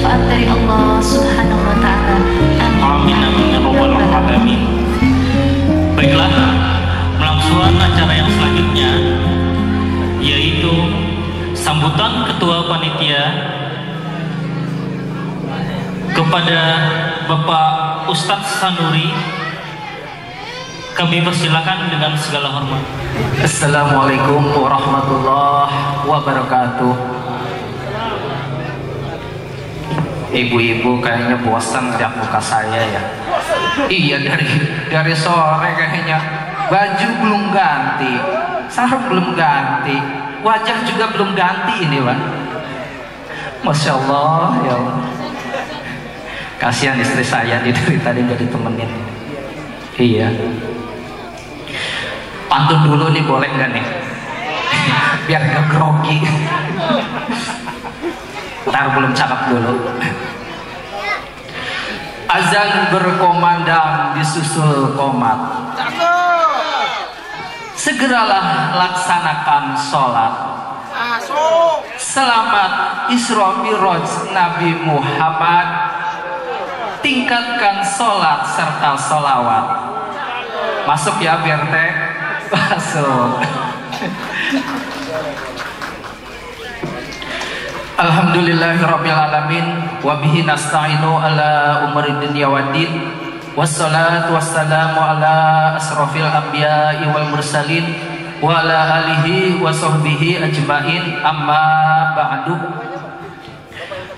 syafaat dari Allah Subhanahu wa Ta'ala. Amin amin ya rabbal alamin. Baiklah, melangsuan acara yang selanjutnya yaitu sambutan ketua panitia kepada Bapak Ustadz Sanuri. Kami persilakan dengan segala hormat. Assalamualaikum warahmatullahi wabarakatuh. Ibu-ibu kayaknya bosan lihat muka saya ya. Iya, dari sore kayaknya baju belum ganti, sarung belum ganti, wajah juga belum ganti ini, Pak. Masya Allah ya Allah. Kasihan istri saya nih, dari tadi gak ditemenin. Iya. Pantun dulu nih, boleh nggak nih? Biar gak grogi. Ntar belum cakap dulu. Azan berkomandang disusul qomat. Segeralah laksanakan sholat. Selamat Isra Miraj Nabi Muhammad. Tingkatkan sholat serta sholawat. Masuk ya biar teh. Masuk. Alhamdulillahirrabbilalamin. Wabihi nasta'inu ala umuri dunya waddin. Wassalatu wassalamu ala asrafil anbiya'i wal mursalin wa ala alihi wa sahbihi ajma'in, amma ba'du.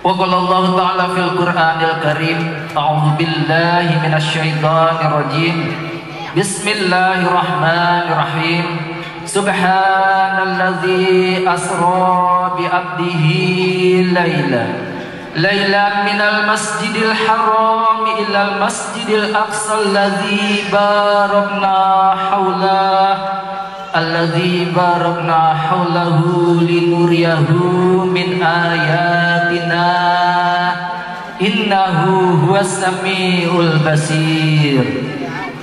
Wa qala Allah ta'ala fil Qur'anil Karim, a'udzu billahi minasyaitonir rajim. Bismillahirrahmanirrahim. Subhanalladzi asra bi 'abdihi lailan minal masjidil haram ilal masjidil aqsa alladzi barakna haulahu linuriyahu min ayatina innahu huwas samiul basir.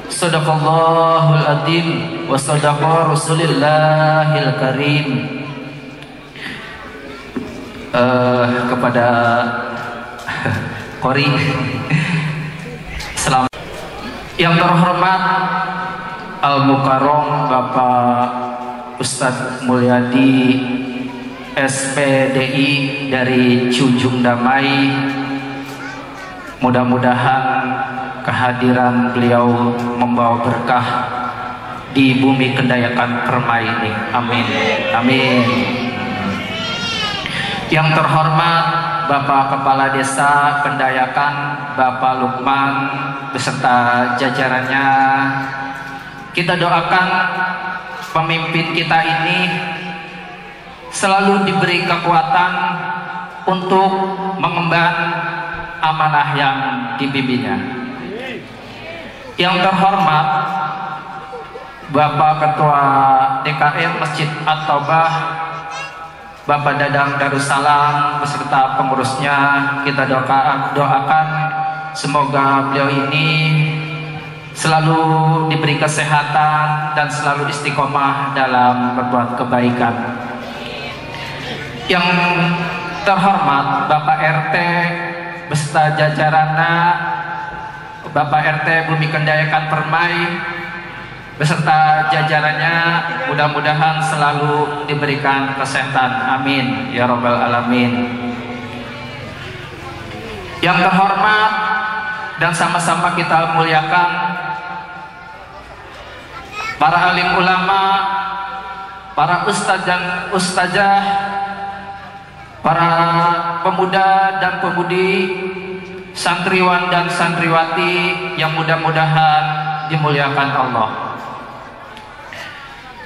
Sadaqallahul adzim wa sadaqa rasulillahil karim. Kepada Qori selamat. Yang terhormat Al-Mukarram Bapak Ustadz Mulyadi SPDI dari Cujung Damai, mudah-mudahan kehadiran beliau membawa berkah di bumi Kendayakan Permai ini. Amin. Amin. Yang terhormat Bapak Kepala Desa Kendayakan Bapak Lukman beserta jajarannya, kita doakan pemimpin kita ini selalu diberi kekuatan untuk mengemban amanah yang dibimbingnya. Yang terhormat Bapak Ketua DKM Masjid At-Taubah Bapak Dadang Darussalam beserta pengurusnya, kita doakan semoga beliau ini selalu diberi kesehatan dan selalu istiqomah dalam berbuat kebaikan. Yang terhormat Bapak RT beserta jajarannya, Bapak RT Bumi Kendayakan Permai beserta jajarannya, mudah-mudahan selalu diberikan kesehatan. Amin ya rabbal alamin. Yang terhormat dan sama-sama kita muliakan para alim ulama, para ustadz dan ustazah, para pemuda dan pemudi, santriwan dan santriwati yang mudah-mudahan dimuliakan Allah.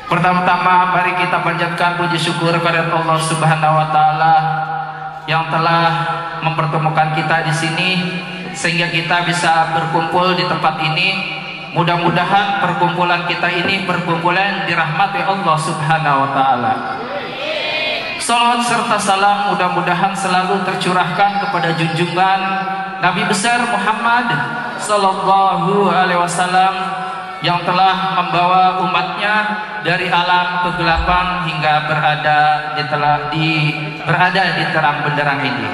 Pertama-tama mari kita panjatkan puji syukur kepada Allah Subhanahu wa taala yang telah mempertemukan kita di sini sehingga kita bisa berkumpul di tempat ini. Mudah-mudahan perkumpulan kita ini perkumpulan dirahmati Allah Subhanahu wa taala. Salawat serta salam mudah-mudahan selalu tercurahkan kepada junjungan Nabi besar Muhammad sallallahu alaihi wasallam yang telah membawa umatnya dari alam kegelapan hingga berada di terang benderang ini.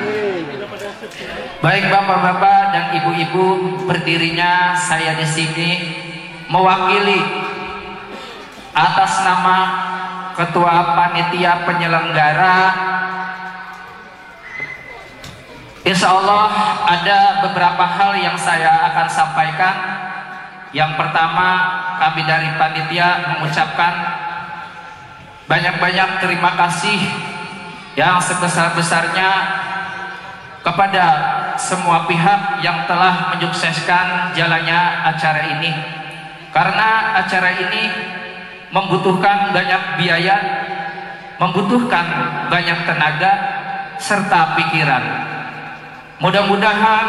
Baik bapak-bapak dan ibu-ibu, berdirinya saya di sini mewakili atas nama Ketua Panitia Penyelenggara. Insya Allah ada beberapa hal yang saya akan sampaikan. Yang pertama, kami dari panitia mengucapkan banyak-banyak terima kasih yang sebesar-besarnya kepada semua pihak yang telah menyukseskan jalannya acara ini. Karena acara ini membutuhkan banyak biaya, membutuhkan banyak tenaga serta pikiran. Mudah-mudahan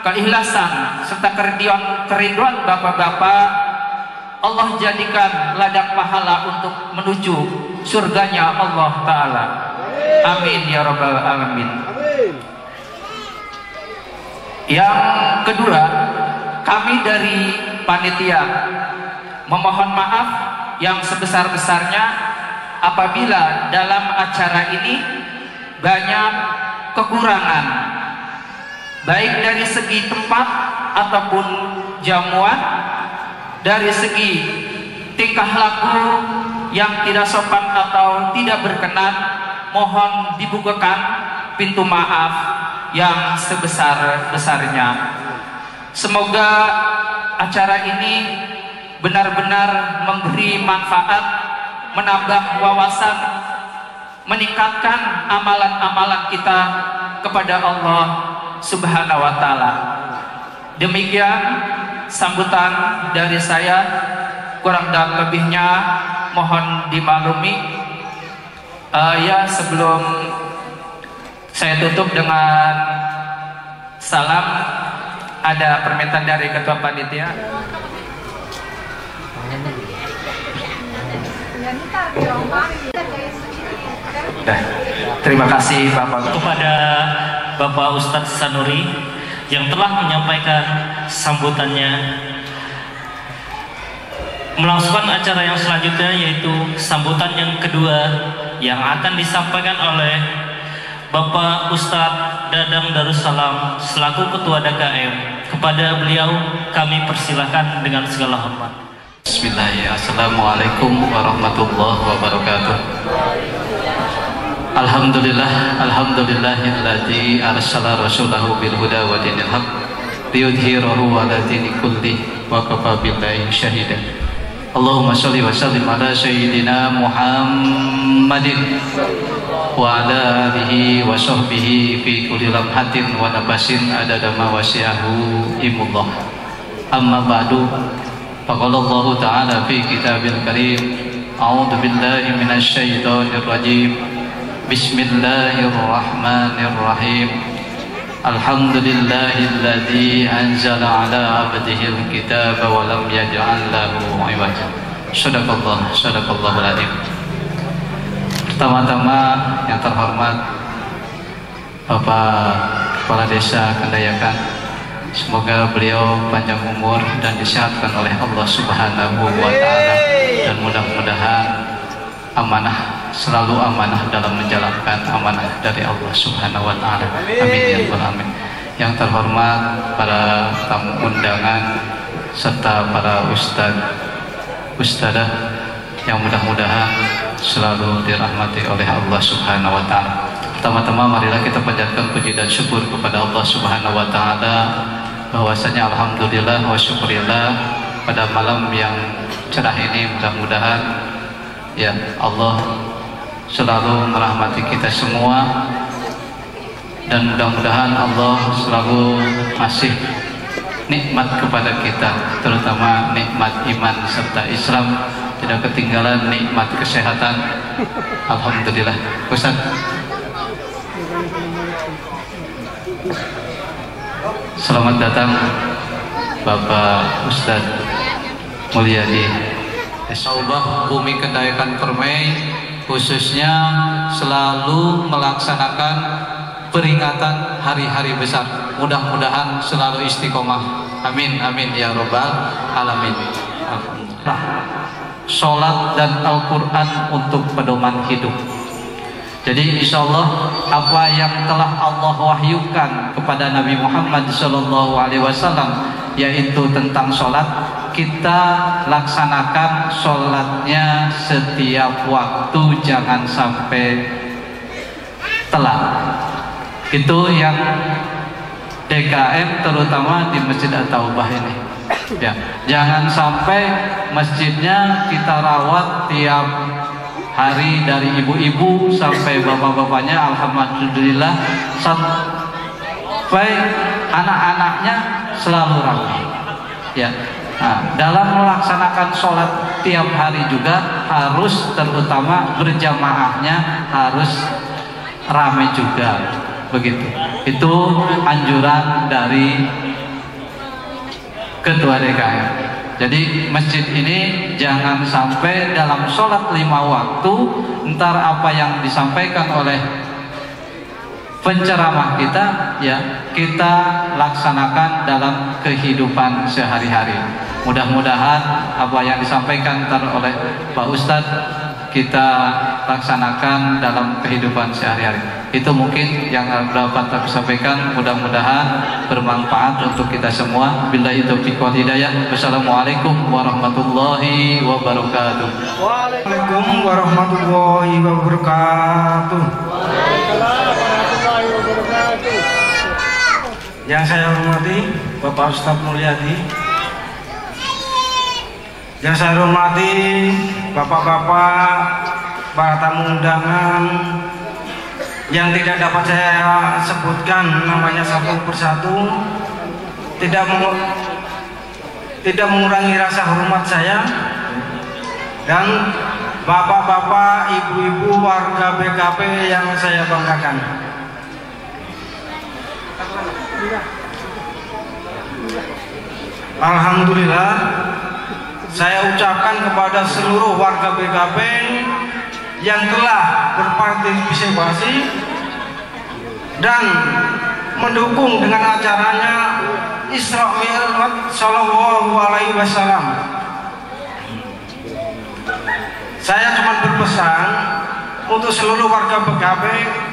keikhlasan serta kerinduan bapak-bapak Allah jadikan ladang pahala untuk menuju surganya Allah Ta'ala. Amin ya rabbal alamin. Yang kedua, kami dari panitia memohon maaf yang sebesar-besarnya apabila dalam acara ini banyak kekurangan, baik dari segi tempat ataupun jamuan, dari segi tingkah laku yang tidak sopan atau tidak berkenan. Mohon dibukakan pintu maaf yang sebesar-besarnya. Semoga acara ini benar-benar memberi manfaat, menambah wawasan, meningkatkan amalan-amalan kita kepada Allah Subhanahu wa Ta'ala. Demikian sambutan dari saya, kurang dan lebihnya mohon dimaklumi. Ya, sebelum saya tutup dengan salam, ada permintaan dari Ketua Panitia. Terima kasih Bapak. Kepada Bapak Ustadz Sanuri yang telah menyampaikan sambutannya, melangsungkan acara yang selanjutnya, yaitu sambutan yang kedua yang akan disampaikan oleh Bapak Ustadz Dadang Darussalam selaku Ketua DKM. Kepada beliau kami persilahkan dengan segala hormat. Bismillahirrahmanirrahim. Assalamualaikum warahmatullahi wabarakatuh. Alhamdulillahilladzi arsala rasulahu bil huda wa dinil haq liyudhhirahu 'ala dini kulli wa kafa billahi syahida. Allahumma shalli wa sallim ala sayyidina Muhammadin wa ala alihi wa sahbihi fi kulli lamhatin wa nabasin adada ma wasi'ahu imullah. Amma ba'du, faqala Allah ta'ala fi kitabil karim, a'udzu billahi minasy syaithanir rajim. Bismillahirrahmanirrahim. Alhamdulillahilladzi anzala ala abdihil kitaba wa lam yaj'al lahu 'iwaja. Shadaqallahul adzim. Pertama-tama yang terhormat Bapak Kepala Desa Kendayakan, semoga beliau panjang umur dan disehatkan oleh Allah Subhanahu wa Ta'ala, dan mudah-mudahan selalu amanah dalam menjalankan amanah dari Allah Subhanahu wa Ta'ala. Amin ya rabbal alamin. Yang terhormat para tamu undangan serta para ustadzah yang mudah-mudahan selalu dirahmati oleh Allah Subhanahu wa Ta'ala. Pertama-tama marilah kita panjatkan puji dan syukur kepada Allah Subhanahu wa Ta'ala, bahwasanya alhamdulillah wa syukurillah pada malam yang cerah ini mudah-mudahan ya Allah selalu merahmati kita semua, dan mudah-mudahan Allah selalu masih nikmat kepada kita, terutama nikmat iman serta Islam, tidak ketinggalan nikmat kesehatan. Alhamdulillah. Ustaz, selamat datang Bapak Ustaz Mulyadi. Saubah Bumi Kendayakan Permai khususnya selalu melaksanakan peringatan hari-hari besar. Mudah-mudahan selalu istiqomah. Amin amin ya robbal alamin. Sholat dan Al-Quran untuk pedoman hidup. Jadi insya Allah apa yang telah Allah wahyukan kepada Nabi Muhammad SAW, yaitu tentang sholat, kita laksanakan sholatnya setiap waktu, jangan sampai telat. Itu yang DKM terutama di Masjid At-Taubah ini. Ya, jangan sampai masjidnya kita rawat tiap hari, dari ibu-ibu sampai bapak-bapaknya, alhamdulillah, sampai anak-anaknya selalu ramai. Ya, nah, dalam melaksanakan sholat tiap hari juga harus, terutama berjamaahnya harus ramai juga, begitu. Itu anjuran dari Ketua DKM. Jadi masjid ini jangan sampai dalam sholat 5 waktu entar apa yang disampaikan oleh penceramah kita, ya kita laksanakan dalam kehidupan sehari-hari. Mudah-mudahan apa yang disampaikan entar oleh Pak Ustadz kita laksanakan dalam kehidupan sehari-hari. Itu mungkin yang dapat aku sampaikan, mudah-mudahan bermanfaat untuk kita semua. Billahi taufiq wal hidayah. Wassalamualaikum warahmatullahi wabarakatuh. Waalaikumsalam warahmatullahi wabarakatuh. Yang saya hormati Bapak Ustadz Mulyadi, yang saya hormati bapak-bapak, para tamu undangan yang tidak dapat saya sebutkan namanya satu persatu, tidak mengurangi rasa hormat saya, dan bapak-bapak, ibu-ibu warga BKP yang saya banggakan. Alhamdulillah, saya ucapkan kepada seluruh warga BKP yang telah berpartisipasi dan mendukung dengan acaranya Isra Mi'raj Sallallahu Alaihi Wasallam. Saya cuma berpesan untuk seluruh warga BKP,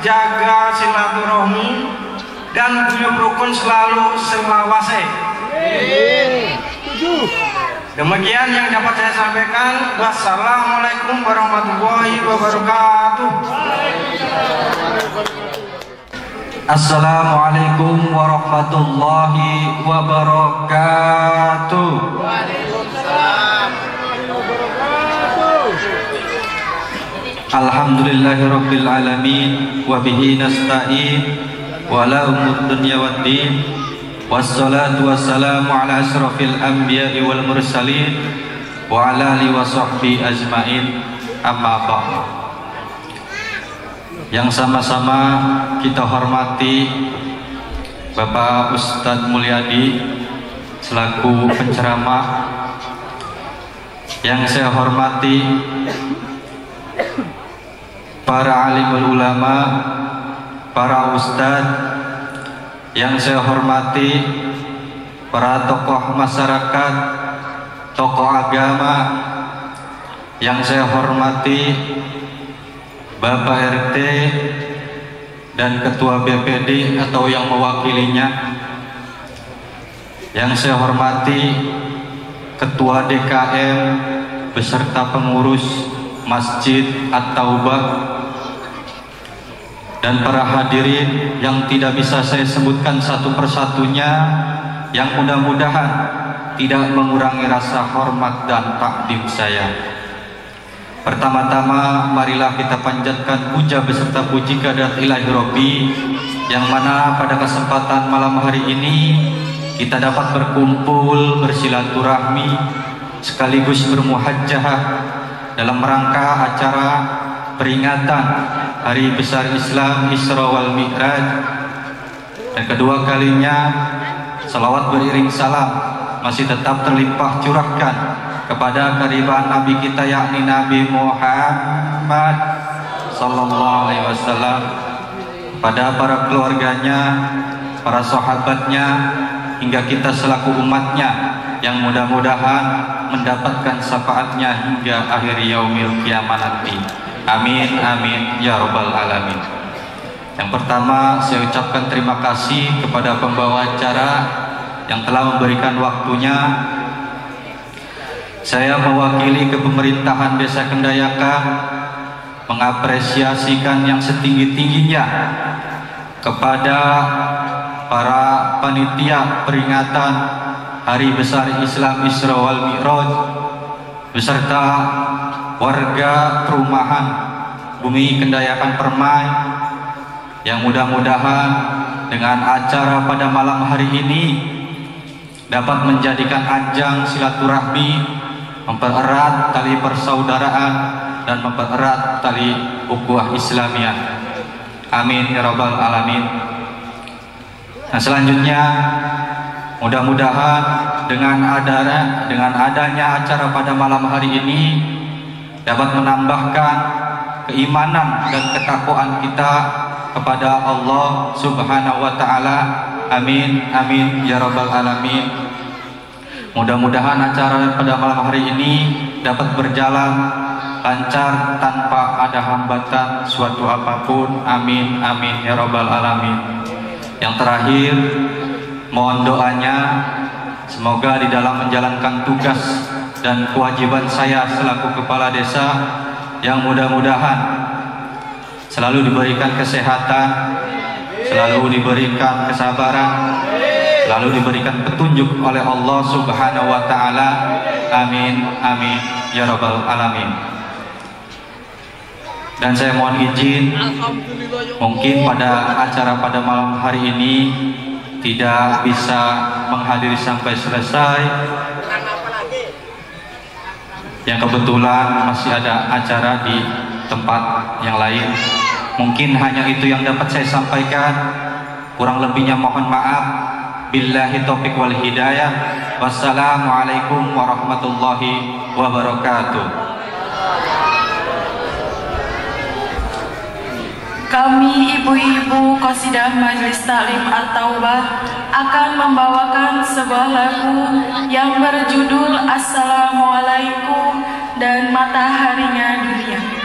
jaga silaturahmi dan guyub rukun selalu selawase. Demikian yang dapat saya sampaikan. Wassalamualaikum warahmatullahi wabarakatuh. Assalamualaikum warahmatullahi wabarakatuh. Alhamdulillahirabbil alamin wa bihi nasta'in wa la umud dunya waddin. Wassalatu wassalamu ala asrafil anbiya'i wal mursalin wa ala alihi wa sahbihi ajmain, amma ba'd. Yang sama-sama kita hormati Bapak Ustadz Mulyadi selaku penceramah, yang saya hormati para alimul ulama, para ustadz, yang saya hormati para tokoh masyarakat, tokoh agama, yang saya hormati Bapak RT dan Ketua BPD atau yang mewakilinya, yang saya hormati Ketua DKM beserta pengurus Masjid At-Taubah, dan para hadirin yang tidak bisa saya sebutkan satu persatunya, yang mudah-mudahan tidak mengurangi rasa hormat dan takdim saya. Pertama-tama marilah kita panjatkan puja beserta puji kehadirat Ilahi Robbi, yang mana pada kesempatan malam hari ini kita dapat berkumpul, bersilaturahmi, sekaligus bermuhajjah dalam rangka acara peringatan Hari Besar Islam Isra wal Mi'raj, dan kedua kalinya salawat beriring salam masih tetap terlimpah curahkan kepada kehadiran Nabi kita, yakni Nabi Muhammad Sallallahu Alaihi Wasallam, pada para keluarganya, para sahabatnya, hingga kita selaku umatnya yang mudah-mudahan mendapatkan syafaatnya hingga akhir yaumil kiamat nanti. Amin, amin, ya Rabbal Alamin. Yang pertama, saya ucapkan terima kasih kepada pembawa acara yang telah memberikan waktunya. Saya mewakili kepemerintahan Desa Kendayakan mengapresiasikan yang setinggi-tingginya kepada para panitia peringatan Hari Besar Islam Isra wal Mi'raj beserta warga perumahan Bumi Kendayakan Permai yang mudah-mudahan dengan acara pada malam hari ini dapat menjadikan ajang silaturahmi, mempererat tali persaudaraan dan mempererat tali ukhuwah Islamiyah. Amin ya Rabbal Alamin. Nah, selanjutnya mudah-mudahan dengan adanya acara pada malam hari ini dapat menambahkan keimanan dan ketakwaan kita kepada Allah Subhanahu wa taala. Amin, amin ya Rabbal Alamin. Mudah-mudahan acara pada malam hari ini dapat berjalan lancar tanpa ada hambatan suatu apapun. Amin, amin ya Rabbal Alamin. Yang terakhir, mohon doanya semoga di dalam menjalankan tugas dan kewajiban saya selaku kepala desa yang mudah-mudahan selalu diberikan kesehatan, selalu diberikan kesabaran, selalu diberikan petunjuk oleh Allah Subhanahu wa taala. Amin, amin ya Rabbal Alamin. Dan saya mohon izin, mungkin pada acara pada malam hari ini tidak bisa menghadiri sampai selesai, yang kebetulan masih ada acara di tempat yang lain. Mungkin hanya itu yang dapat saya sampaikan, kurang lebihnya mohon maaf. Billahi taufiq wal hidayah. Wassalamualaikum warahmatullahi wabarakatuh. Kami ibu-ibu Qasidah Majelis Taklim At-Taubah akan membawakan sebuah lagu yang berjudul Assalamualaikum dan Mataharinya Dunia.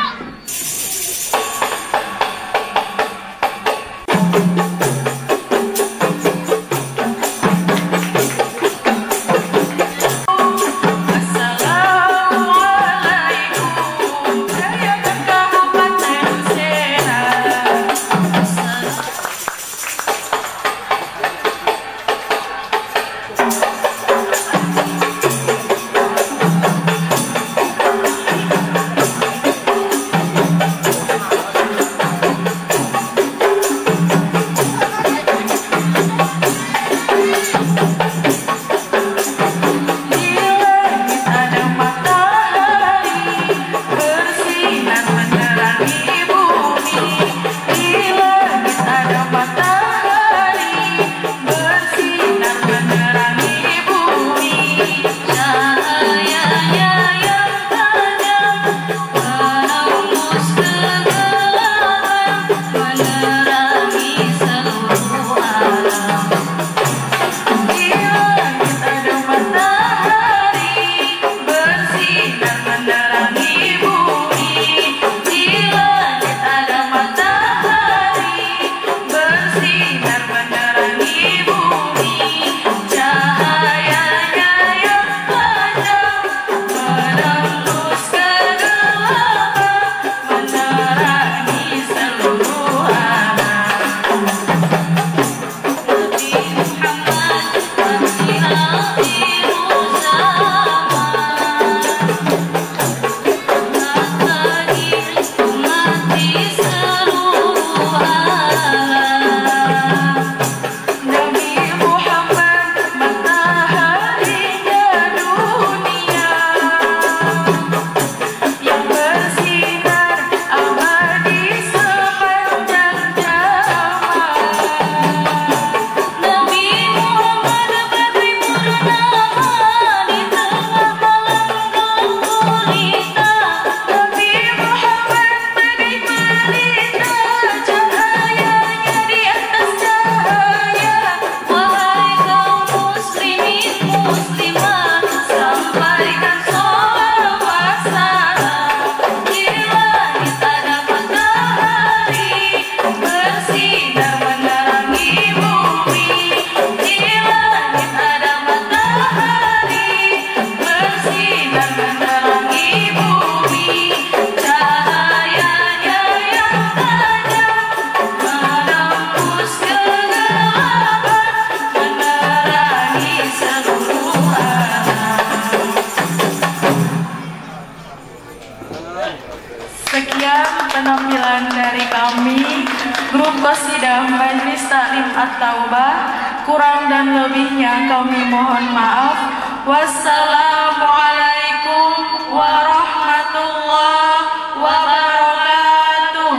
Grup Qasidah Majelis Taklim At-Taubah. Kurang dan lebihnya kami mohon maaf. Wassalamualaikum warahmatullahi wabarakatuh.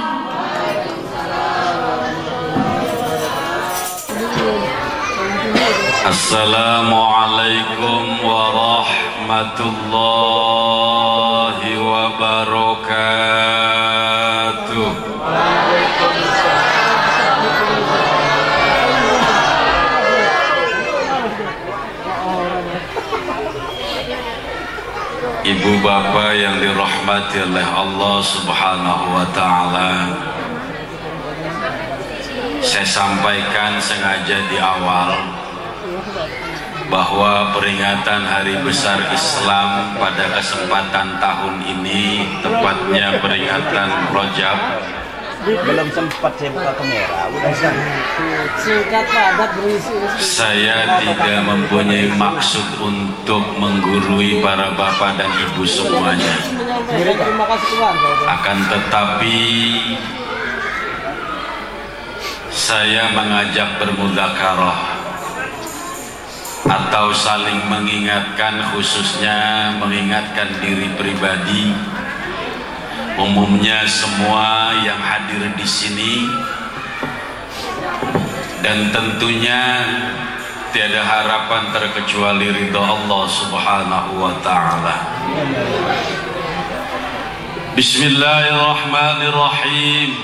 Assalamualaikum warahmatullahi wabarakatuh. Ibu bapak yang dirahmati oleh Allah Subhanahu wa ta'ala, saya sampaikan sengaja di awal bahwa peringatan Hari Besar Islam pada kesempatan tahun ini, tepatnya peringatan Rajab, belum sempat saya buka kamera, udah singkat padat berisi. Saya tidak mempunyai maksud untuk menggurui para bapak dan ibu semuanya. Terima kasih Tuhan. Akan tetapi saya mengajak bermudzakarah atau saling mengingatkan, khususnya mengingatkan diri pribadi. Umumnya semua yang hadir di sini, dan tentunya tiada harapan terkecuali ridha Allah Subhanahu wa ta'ala. Bismillahirrahmanirrahim.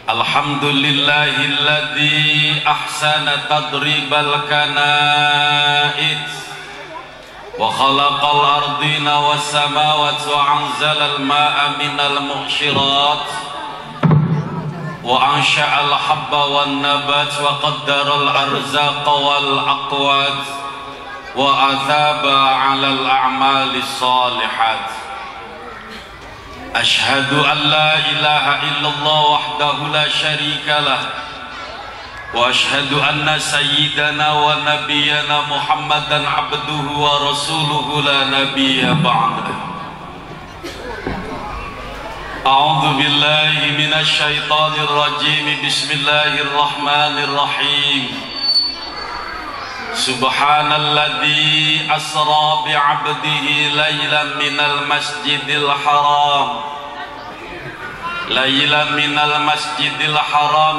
Alhamdulillahilladzi ahsana tadribal kana'id wa khalaqal ardina was samawati wa anzalal ma'a minal mu'syirat wa ansha'al habba wan nabat wa qaddaral arzaqa wal aqwat wa athaba 'alal a'malis shalihat. Ashhadu an la ilaha illallah wahdahu la syarikalah wa ashhadu anna sayyidana wa nabiyyana Muhammadan abduhu wa rasuluhu la nabiyya ba'dah. A'udzu billahi minasy syaithanir rajim. Bismillahirrahmanirrahim. Subhanalladzi asra bi'abdihi laylan minal masjidil haram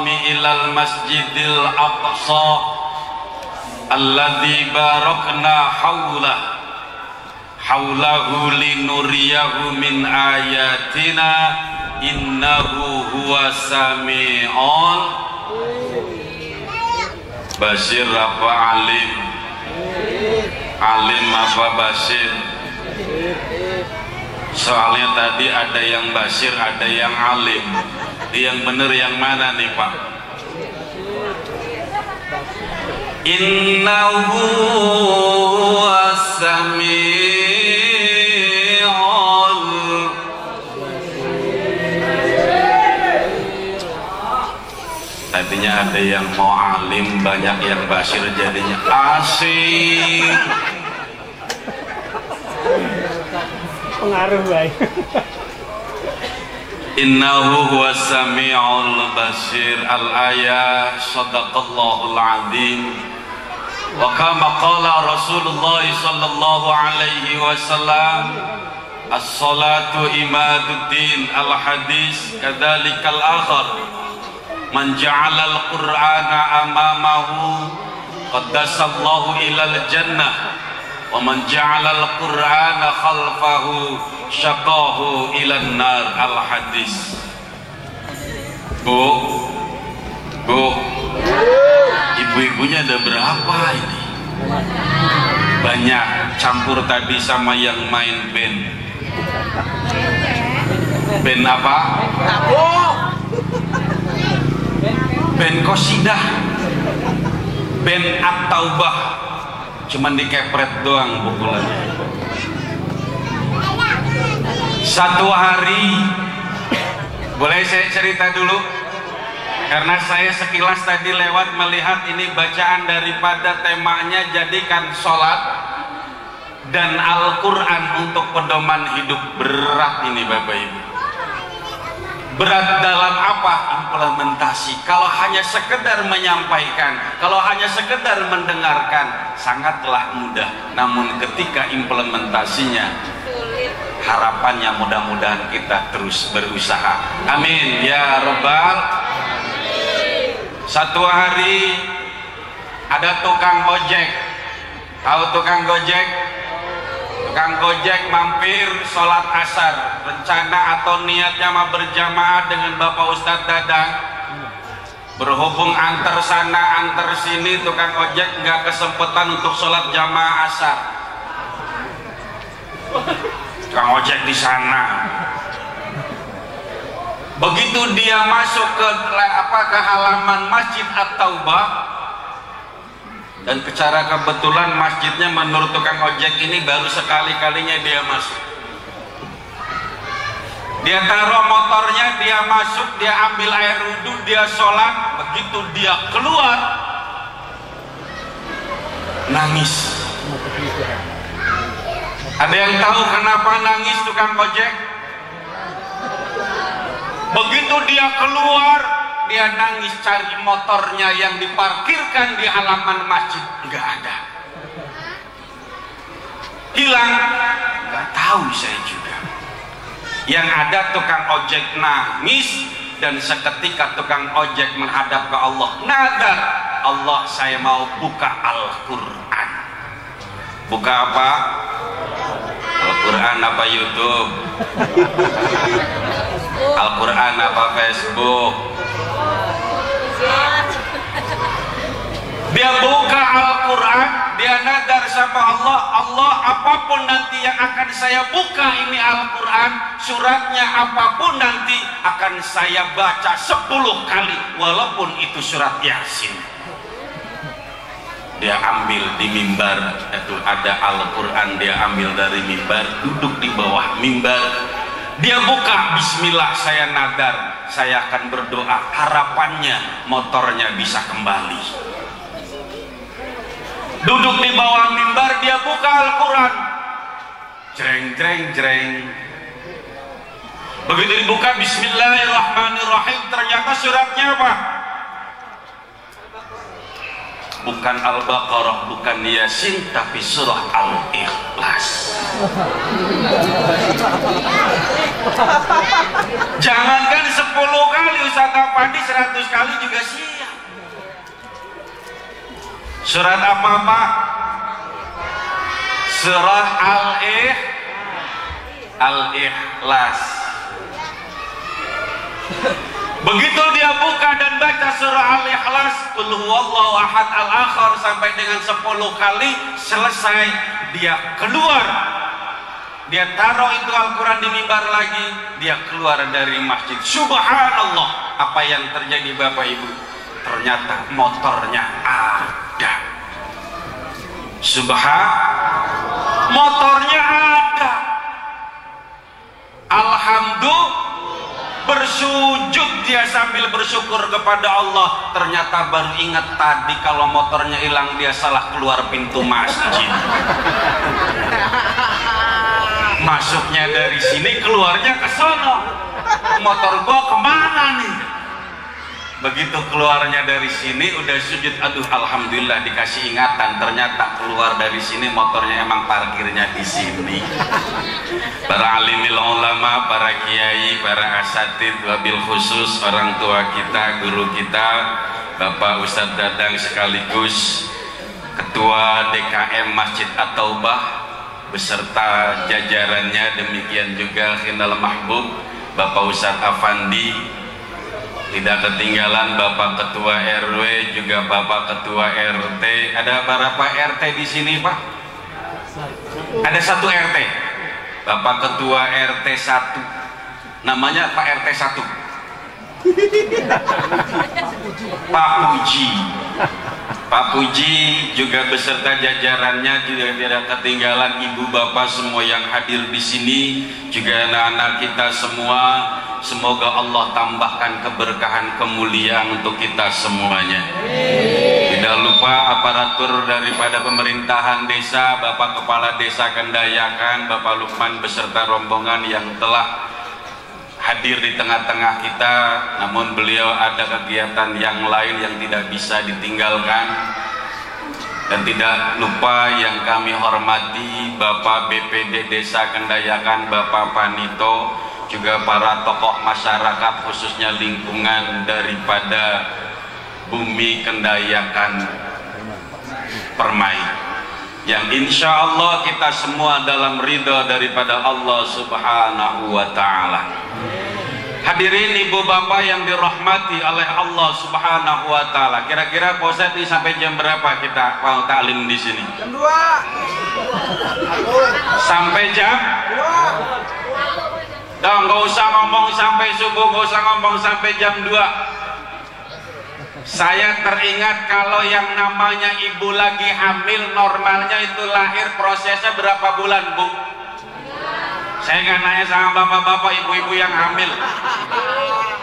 ilal masjidil aqsa alladzi barakna haulahu linuriyahu min ayatina innahu huwas sami'un basir. Apa alim? Alim apa basir? Soalnya tadi ada yang basir, ada yang alim. Yang benar yang mana nih Pak? Innahu was-sami'ul. Tadinya ada yang mau alim, banyak yang basir, jadinya asing. Pengaruh baik. Innahu huwas sami'ul basir. Al-ayah sadaqallahul azim. Wa kama qala Rasulullah sallallahu alaihi wasallam, as-salatu imaduddin. Al-hadis kadzalikal akhar. Man ja'alal qur'ana amamahu qaddasallahu ilal jannah wa man ja'alal qur'ana khalfahu syaqahu ilan nar. Al hadis. Bu, ibu-ibunya ada berapa ini? Banyak, campur tadi sama yang main band. Band apa? Band Qasidah, band At-Taubah, cuman dikepret doang pukulannya. Satu hari, boleh saya cerita dulu? Karena saya sekilas tadi lewat melihat ini bacaan daripada temanya jadikan sholat dan Al-Quran untuk pedoman hidup. Berat ini Bapak Ibu, Berat dalam apa? Implementasi. Kalau hanya sekedar menyampaikan, kalau hanya sekedar mendengarkan, sangatlah mudah. Namun ketika implementasinya, harapannya mudah-mudahan kita terus berusaha. Amin ya Rabbal. Satu hari ada tukang ojek. Tahu tukang gojek? Tukang gojek mampir sholat asar, rencana atau niatnya mau berjamaah dengan Bapak Ustadz Dadang. Berhubung antar sana antar sini, tukang ojek nggak kesempatan untuk sholat jamaah asar. Tukang ojek di sana. Begitu dia masuk ke halaman Masjid At-Taubah, dan secara kebetulan masjidnya menurut tukang ojek ini baru sekali-kalinya dia masuk. Dia taruh motornya, dia masuk, dia ambil air wudhu, dia sholat. Begitu dia keluar, nangis. Ada yang tahu kenapa nangis tukang ojek? Begitu dia keluar, dia nangis cari motornya yang diparkirkan di halaman masjid, nggak ada, hilang. Nggak tahu saya juga. Yang ada tukang ojek nangis, dan seketika tukang ojek menghadap ke Allah, nadar, Allah saya mau buka Al-Quran. Buka apa? Al-Quran apa YouTube? Al-Quran apa Facebook? Dia buka Al-Quran, dia nadar sama Allah, Allah apapun nanti yang akan saya buka ini Al-Quran, suratnya apapun nanti akan saya baca 10 kali, walaupun itu surat Yasin. Dia ambil di mimbar, itu ada Al-Quran, dia ambil dari mimbar, duduk di bawah mimbar, dia buka, bismillah saya nadar, saya akan berdoa, harapannya motornya bisa kembali. Duduk di bawah mimbar, dia buka Al-Quran, jreng jreng jreng. Begitu dibuka, bismillahirrahmanirrahim, ternyata suratnya apa? Bukan Al-Baqarah, bukan Yasin, tapi surah Al-Ikhlas. Jangankan 10 kali, Ustaz Afandi 100 kali juga siap. Surat apa Pak? Surah Al-Ikhlas. Begitu dia buka dan baca surah Al-Ikhlas, Qul huwallahu ahad al-akhar sampai dengan 10 kali selesai, dia keluar. Dia taruh itu Al-Quran di mimbar lagi, dia keluar dari masjid. Subhanallah, apa yang terjadi Bapak Ibu? Ternyata motornya ada. Motornya ada. Alhamdulillah. Bersujud dia sambil bersyukur kepada Allah. Ternyata baru ingat tadi kalau motornya hilang, dia salah keluar pintu masjid. Masuknya dari sini, keluarnya ke sono. Motor gua kemana nih? Begitu keluarnya dari sini udah sujud, aduh alhamdulillah dikasih ingatan, ternyata keluar dari sini motornya emang parkirnya di sini. Para alimil ulama, para kiai, para asatid, wabil khusus orang tua kita, guru kita, Bapak Ustadz Dadang sekaligus Ketua DKM Masjid At-Taubah beserta jajarannya, demikian juga Khinal Mahbub, Bapak Ustadz Afandi. Tidak ketinggalan Bapak Ketua RW, juga Bapak Ketua RT. Ada berapa RT di sini Pak? Ada 1 RT. Bapak Ketua RT 1. Namanya Pak RT 1. Pak Puji. Pak Puji juga beserta jajarannya, juga tidak ketinggalan Ibu Bapak semua yang hadir di sini, juga anak-anak kita semua. Semoga Allah tambahkan keberkahan, kemuliaan untuk kita semuanya. Tidak lupa aparatur daripada pemerintahan desa, Bapak Kepala Desa Kendayakan, Bapak Lukman beserta rombongan yang telah hadir di tengah-tengah kita, namun beliau ada kegiatan yang lain yang tidak bisa ditinggalkan. Dan tidak lupa yang kami hormati Bapak BPD Desa Kendayakan, Bapak Panito, juga para tokoh masyarakat khususnya lingkungan daripada Bumi Kendayakan Permai, yang insya Allah kita semua dalam ridha daripada Allah Subhanahu wa Ta'ala. Hadirin ibu bapak yang dirahmati oleh Allah Subhanahu wa Ta'ala, kira-kira Pak ini sampai jam berapa kita mau taklim di sini? Jam 2. Sampai jam 2. Dong, nggak usah ngomong sampai subuh, nggak usah ngomong sampai jam 2. Saya teringat kalau yang namanya ibu lagi hamil, normalnya itu lahir prosesnya berapa bulan, Bu? Saya nggak nanya sama bapak-bapak, ibu-ibu yang hamil.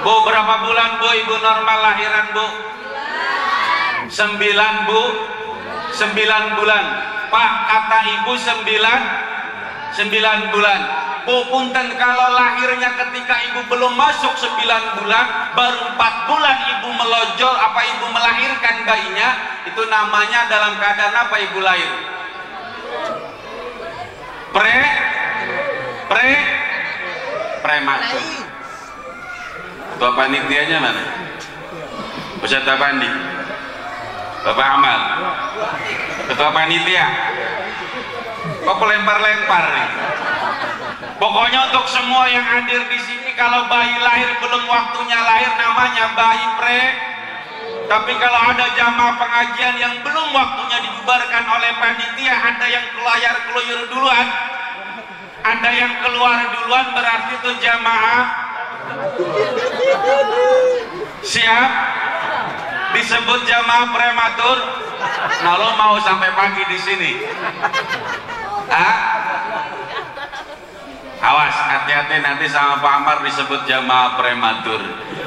Bu, berapa bulan, Bu, ibu normal lahiran, Bu? 9, Bu. 9 bulan. Pak, kata ibu 9 bulan. Bu, punten kalau lahirnya ketika ibu belum masuk 9 bulan, baru 4 bulan ibu melojol, apa ibu melahirkan bayinya, itu namanya dalam keadaan apa ibu lahir? Prematur. Ketua panitianya mana? Peserta pandi, Bapak Amal, ketua panitia. Kok lempar-lempar nih? Pokoknya untuk semua yang hadir di sini, kalau bayi lahir belum waktunya lahir namanya bayi Tapi kalau ada jamaah pengajian yang belum waktunya dibubarkan oleh panitia, ada yang keluyur duluan, ada yang keluar duluan, berarti itu jamaah siap disebut jamaah prematur. Nah, lo mau sampai pagi di sini? Awas, hati-hati nanti sama Pak Amar disebut jamaah prematur.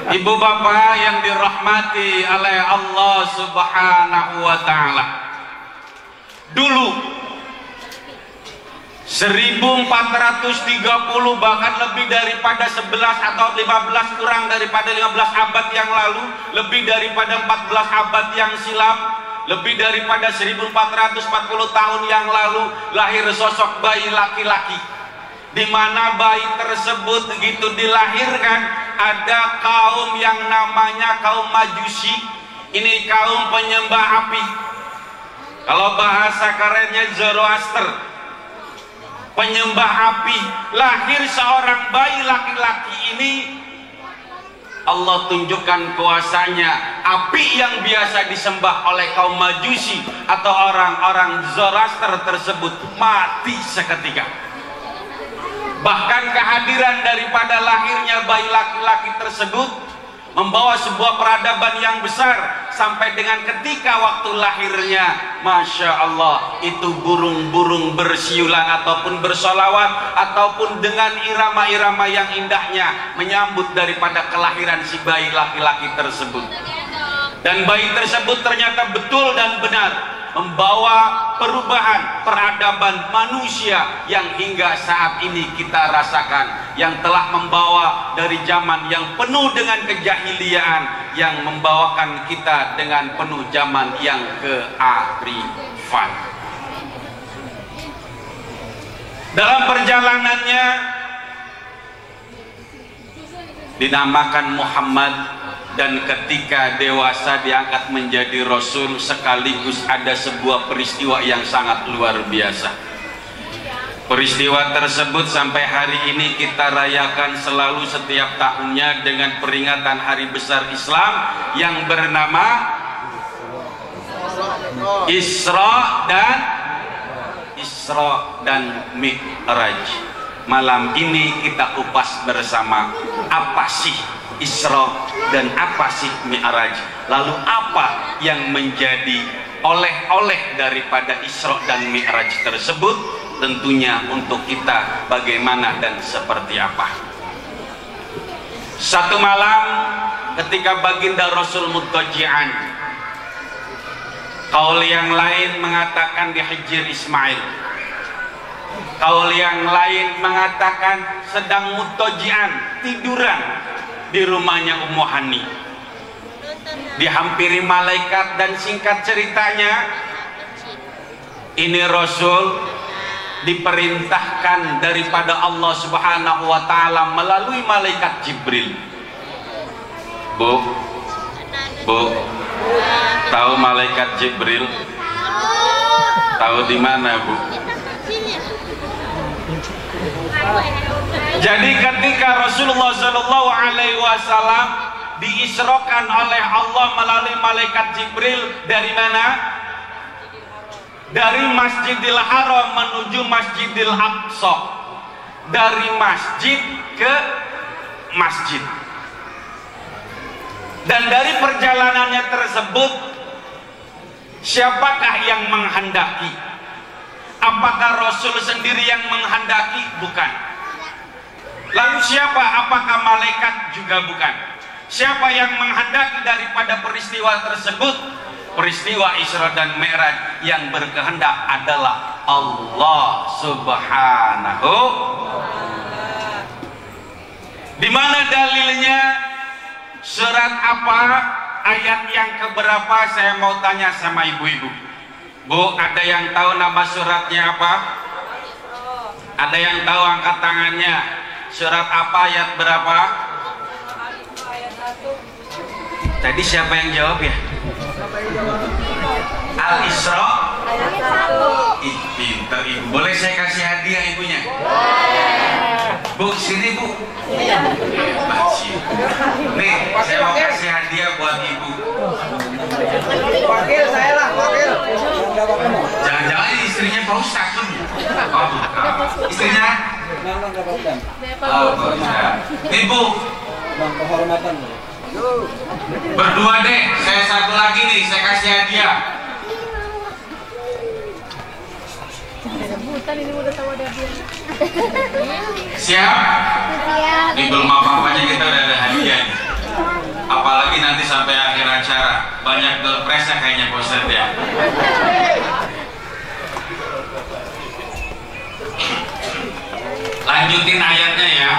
Ibu bapak yang dirahmati oleh Allah Subhanahu wa Ta'ala, dulu 1430, bahkan lebih daripada 11 atau 15, kurang daripada 15 abad yang lalu, lebih daripada 14 abad yang silam, lebih daripada 1440 tahun yang lalu, lahir sosok bayi laki-laki, di mana bayi tersebut begitu dilahirkan, ada kaum yang namanya kaum Majusi. Ini kaum penyembah api, kalau bahasa kerennya Zoroaster, penyembah api. Lahir seorang bayi laki-laki ini, Allah tunjukkan kuasanya. Api yang biasa disembah oleh kaum Majusi atau orang-orang Zoroaster tersebut mati seketika. Bahkan kehadiran daripada lahirnya bayi laki-laki tersebut membawa sebuah peradaban yang besar, sampai dengan ketika waktu lahirnya, Masya Allah, itu burung-burung bersiulan ataupun bersolawat ataupun dengan irama-irama yang indahnya menyambut daripada kelahiran si bayi laki-laki tersebut. Dan bayi tersebut ternyata betul dan benar membawa perubahan peradaban manusia yang hingga saat ini kita rasakan, yang telah membawa dari zaman yang penuh dengan kejahiliaan yang membawakan kita dengan penuh zaman yang kearifan. Dalam perjalanannya dinamakan Muhammad, dan ketika dewasa diangkat menjadi Rasul, sekaligus ada sebuah peristiwa yang sangat luar biasa. Peristiwa tersebut sampai hari ini kita rayakan selalu setiap tahunnya dengan peringatan hari besar Islam yang bernama Isra dan Mi'raj. Malam ini kita kupas bersama, apa sih Isra dan apa sih Mi'raj, lalu apa yang menjadi oleh-oleh daripada Isra dan Mi'raj tersebut, tentunya untuk kita bagaimana dan seperti apa. Satu malam ketika baginda Rasul Muttaji'an, kaul yang lain mengatakan di Hijr Ismail, Kaul yang lain mengatakan sedang mutojian, tiduran di rumahnya Ummu Hani. Dihampiri malaikat dan singkat ceritanya, ini Rasul diperintahkan daripada Allah Subhanahu wa taala melalui malaikat Jibril. Bu, tahu malaikat Jibril? Tahu di mana, Bu? Jadi ketika Rasulullah Shallallahu Alaihi Wasallam diisrokan oleh Allah melalui malaikat Jibril dari mana? Dari Masjidil Haram menuju Masjidil Aqsa, dari masjid ke masjid. Dan dari perjalanannya tersebut, siapakah yang menghendaki? Apakah Rasul sendiri yang menghendaki? Bukan. Lalu siapa? Apakah malaikat? Juga bukan. Siapa yang menghendaki daripada peristiwa tersebut? Peristiwa Isra dan Mi'raj yang berkehendak adalah Allah Subhanahu. Di mana dalilnya? Surat apa? Ayat yang keberapa? Saya mau tanya sama ibu-ibu. Bu, ada yang tahu nama suratnya apa? Ada yang tahu? Angkat tangannya. Surat apa? Ayat berapa? Tadi siapa yang jawab ya? Al-Isra ayat 1. Ih, pintar ibu. Boleh saya kasih hadiah ibunya? Bu, sini Bu. Nih, saya mau kasih hadiah buat ibu. Wakil saya lah, wakil. Jangan-jangan istrinya Pak Ustadz tuh. Oh, istrinya? Oh, Pak Ustadz. Nih Bu. Penghormatan. Berdua deh, saya satu lagi nih, saya kasih hadiah. Siap? Ini belum apa-apanya kita udah ada hadiah. Apalagi nanti sampai akhir acara, banyak doorpressnya kayaknya Pak Ustadz ya. Lanjutin ayatnya ya.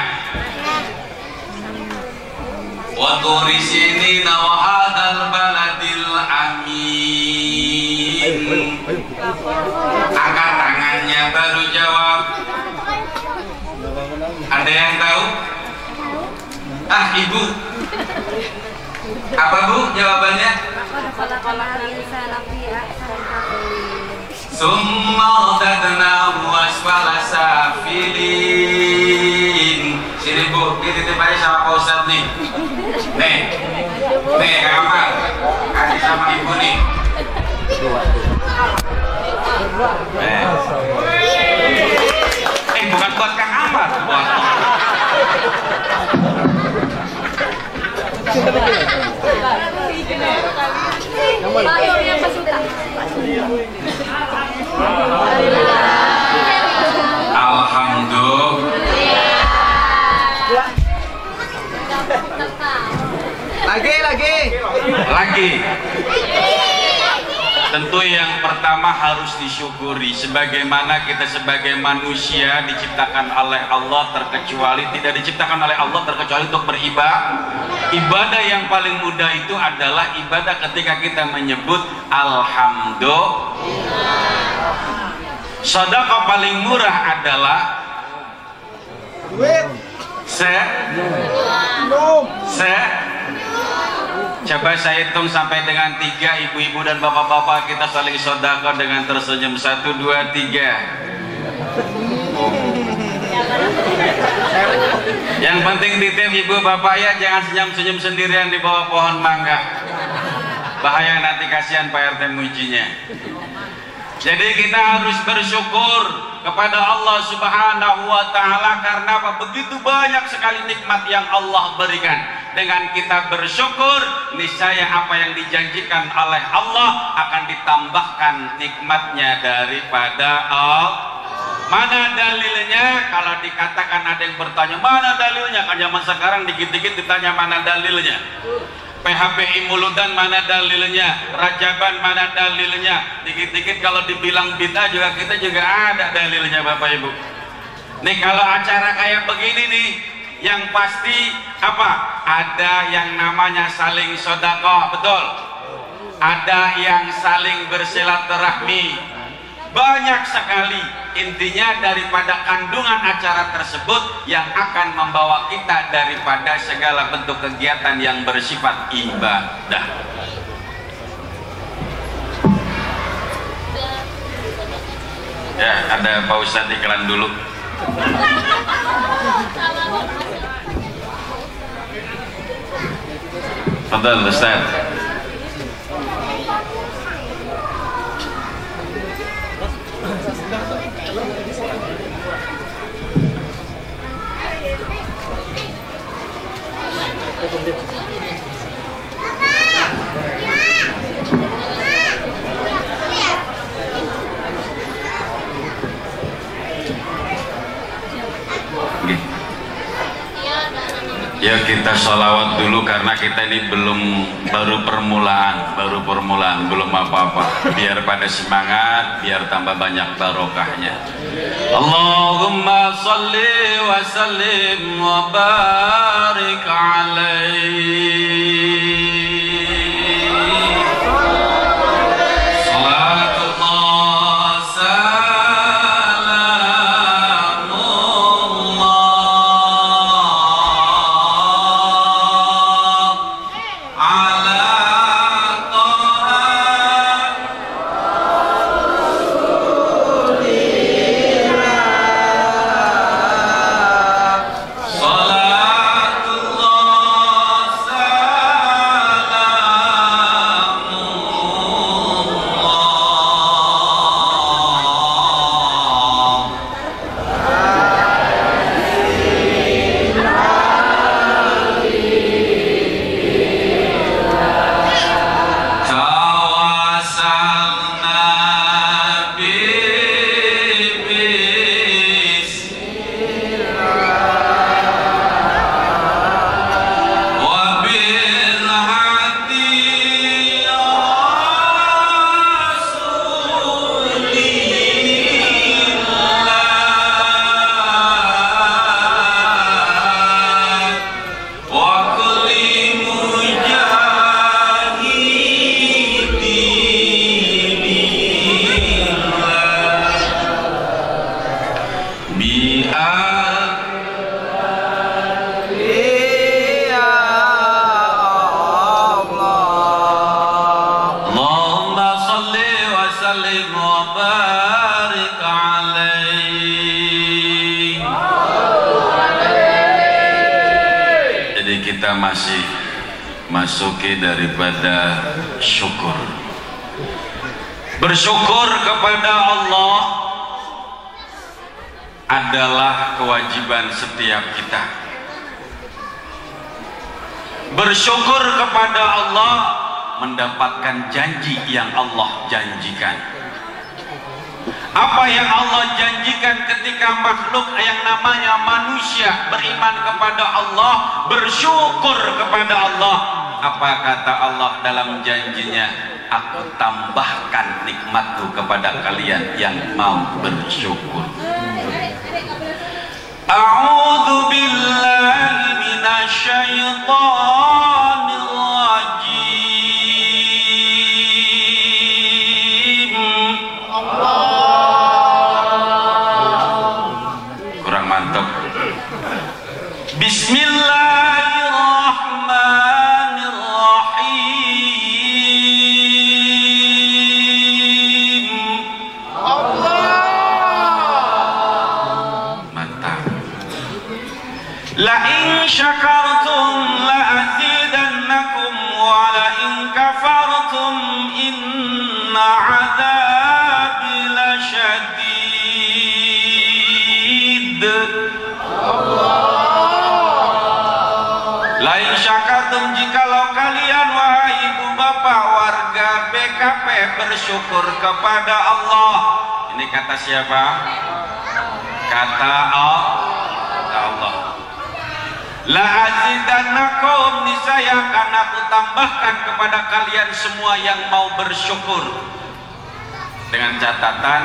Wa turi sinina wa hadzal baladil amin. Angkat tangannya baru jawab. Ada yang tahu? Ah, ibu. Apa Bu jawabannya? Summa radadnahu asfala safilin. Sini Bu, dititip aja sama Pak Ustadz nih. Nih, Kang Amal, kasih sama ibu nih. Bukan buat Kang Amal, buat Alhamdulillah. Lagi. Tentu yang pertama harus disyukuri, sebagaimana kita sebagai manusia diciptakan oleh Allah tidak diciptakan oleh Allah terkecuali untuk beribadah. Ibadah yang paling mudah itu adalah ibadah ketika kita menyebut alhamdulillah. Sedekah paling murah adalah coba saya hitung sampai dengan 3, ibu-ibu dan bapak-bapak, kita saling sedekah dengan tersenyum. 1, 2, 3. Yang penting titip ibu bapak ya, jangan senyum-senyum sendirian di bawah pohon mangga. Bahaya nanti, kasihan Pak RT mujinya. Jadi kita harus bersyukur kepada Allah Subhanahu wa taala karena begitu banyak sekali nikmat yang Allah berikan. Dengan kita bersyukur, niscaya apa yang dijanjikan oleh Allah akan ditambahkan nikmatnya daripada Allah. Mana dalilnya? Kalau dikatakan ada yang bertanya mana dalilnya, kan zaman sekarang dikit-dikit ditanya mana dalilnya. PHPI Muludan mana dalilnya, Rajaban mana dalilnya, dikit-dikit kalau dibilang bid'ah juga kita juga ada dalilnya Bapak Ibu. Nih kalau acara kayak begini nih, yang pasti apa? Ada yang namanya saling sedekah, betul? Ada yang saling bersilaturahmi. Banyak sekali intinya daripada kandungan acara tersebut yang akan membawa kita daripada segala bentuk kegiatan yang bersifat ibadah. Ya, ada Pak Ustadz iklan dulu. Betul Ustadz. Ya kita sholawat dulu karena kita ini baru permulaan, belum apa-apa. Biar pada semangat, biar tambah banyak barokahnya. Allahumma salli wa sallim wa barik alaihi. Masih masuki daripada syukur. Bersyukur kepada Allah adalah kewajiban setiap kita. Bersyukur kepada Allah mendapatkan janji yang Allah janjikan. Apa yang Allah janjikan ketika makhluk yang namanya manusia beriman kepada Allah, bersyukur kepada Allah. Apa kata Allah dalam janjinya? Aku tambahkan nikmatku kepada kalian yang mau bersyukur. A'udzu billahi minasyaitonir rajim. Kurang mantap. Bismillahirrahmanirrahim. Mantap. La in syakartum la azidannakum wa la in kafartum inna 'adzabi lasyadid. Lain syakartum, jikalau kalian wahai ibu bapak warga BKP bersyukur kepada Allah. Ini kata siapa? Kata Allah. La azidannakum, niscaya akan aku tambahkan kepada kalian semua yang mau bersyukur. Dengan catatan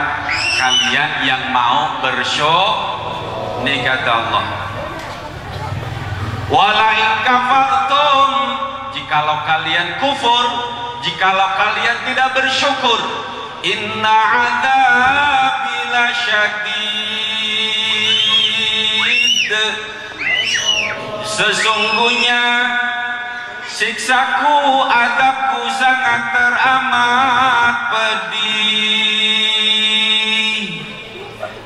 kalian yang mau bersyukur. Ini kata Allah, wala in kafartum, jikalau kalian kufur, jikalau kalian tidak bersyukur, inna adzabi lasyadid, sesungguhnya siksaku, adabku sangat teramat pedih.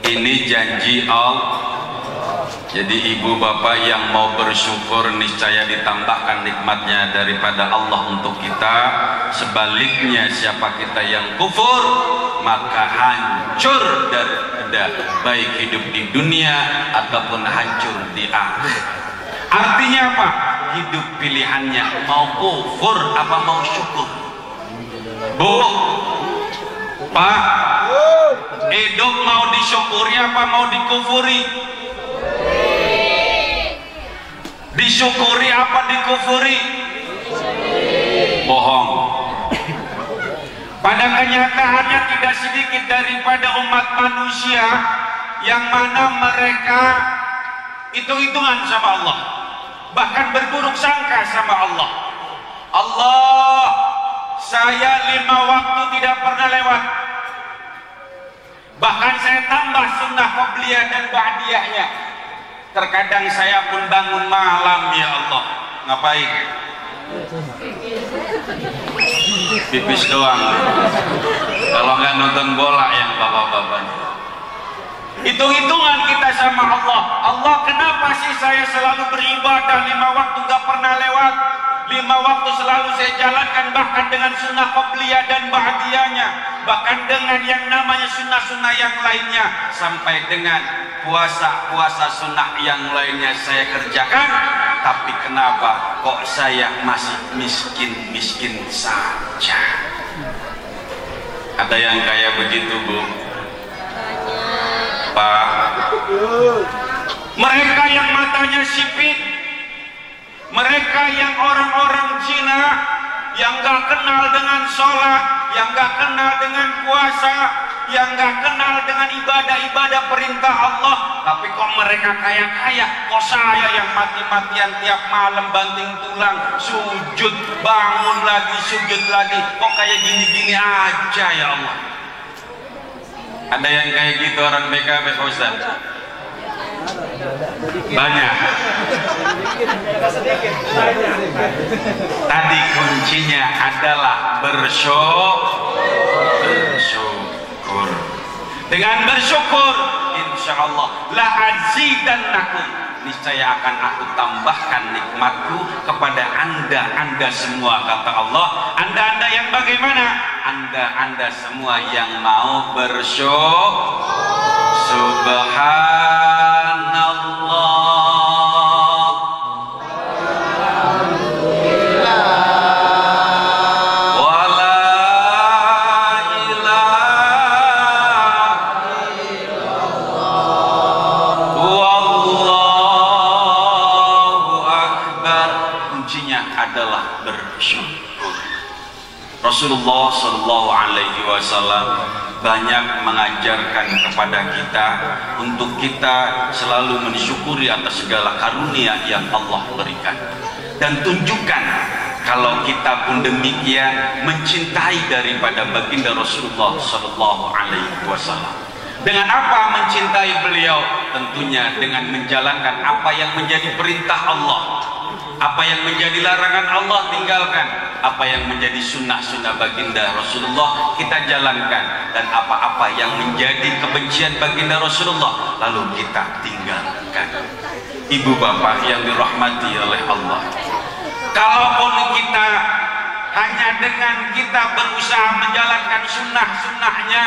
Ini janji Allah. Jadi ibu bapak yang mau bersyukur niscaya ditambahkan nikmatnya daripada Allah untuk kita. Sebaliknya siapa kita yang kufur maka hancur daripada baik hidup di dunia ataupun hancur di akhirat. Artinya apa? Hidup pilihannya mau kufur apa mau syukur. Bu, Pak, hidup mau disyukuri apa mau dikufuri? Disyukuri apa dikufuri? Bohong. Pada kenyataannya tidak sedikit daripada umat manusia yang mana mereka hitung-hitungan sama Allah, bahkan berburuk sangka sama Allah. Allah, saya 5 waktu tidak pernah lewat, bahkan saya tambah sunnah qobliyah dan ba'diyahnya. Terkadang saya pun bangun malam, ya Allah. Ngapain? Pipis doang. Kalau nggak nonton bola yang bapak-bapak. Hitung-hitungan kita sama Allah. Allah, kenapa sih saya selalu beribadah 5 waktu nggak pernah lewat? 5 waktu selalu saya jalankan, bahkan dengan sunnah qobliyah dan ba'diyahnya, bahkan dengan yang namanya sunnah-sunnah yang lainnya, sampai dengan puasa-puasa sunnah yang lainnya saya kerjakan. Tapi kenapa kok saya masih miskin-miskin saja? Ada yang kayak begitu, Bu? Pak, mereka yang matanya sipit, mereka yang orang-orang Cina yang gak kenal dengan sholat, yang gak kenal dengan puasa, yang gak kenal dengan ibadah-ibadah perintah Allah, tapi kok mereka kaya-kaya, kok saya yang mati-matian tiap malam banting tulang, sujud, bangun lagi, sujud lagi, kok kayak gini-gini aja, ya Allah. Ada yang kayak gitu orang BKB, Ustaz? Banyak. Tadi kuncinya adalah bersyukur. Dengan bersyukur, insya Allah la azidannakum, niscaya akan aku tambahkan nikmatku kepada anda semua, kata Allah. Anda yang bagaimana? Anda semua yang mau bersyukur. Subhanallah, wala ilaha illallah, wallahu akbar. Kuncinya adalah bersyukur. Rasulullah Shallallahu Alaihi Wasallam banyak mengajarkan kepada kita untuk kita selalu mensyukuri atas segala karunia yang Allah berikan, dan tunjukkan kalau kita pun demikian mencintai daripada baginda Rasulullah Shallallahu Alaihi Wasallam. Dengan apa mencintai beliau? Tentunya dengan menjalankan apa yang menjadi perintah Allah, apa yang menjadi larangan Allah tinggalkan, apa yang menjadi sunnah-sunnah baginda Rasulullah kita jalankan, dan apa-apa yang menjadi kebencian baginda Rasulullah lalu kita tinggalkan. Ibu bapak yang dirahmati oleh Allah, kalaupun kita hanya dengan kita berusaha menjalankan sunnah-sunnahnya,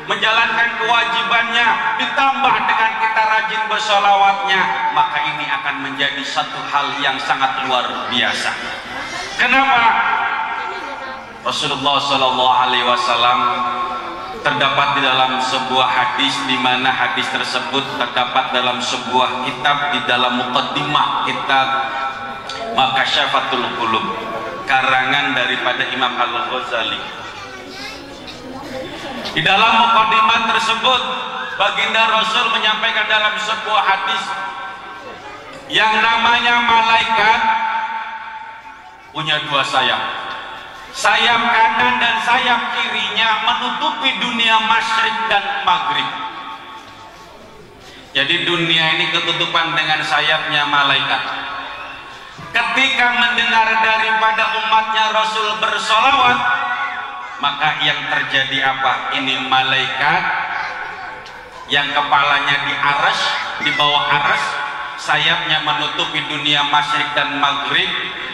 menjalankan kewajibannya, ditambah dengan kita rajin bersolawatnya, maka ini akan menjadi satu hal yang sangat luar biasa. Kenapa? Rasulullah Shallallahu Alaihi Wasallam terdapat di dalam sebuah hadis, di mana hadis tersebut terdapat dalam sebuah kitab, di dalam muqaddimah kitab Makasyafatul Qulub, karangan daripada Imam Al-Ghazali. Di dalam muqaddimah tersebut Baginda Rasul menyampaikan dalam sebuah hadis, yang namanya malaikat punya dua sayap. Sayap kanan dan sayap kirinya menutupi dunia masyrik dan maghrib. Jadi dunia ini ketutupan dengan sayapnya malaikat. Ketika mendengar daripada umatnya Rasul bersolawat, maka yang terjadi apa? Ini malaikat yang kepalanya di aras, di bawah aras, sayapnya menutupi dunia masyrik dan maghrib,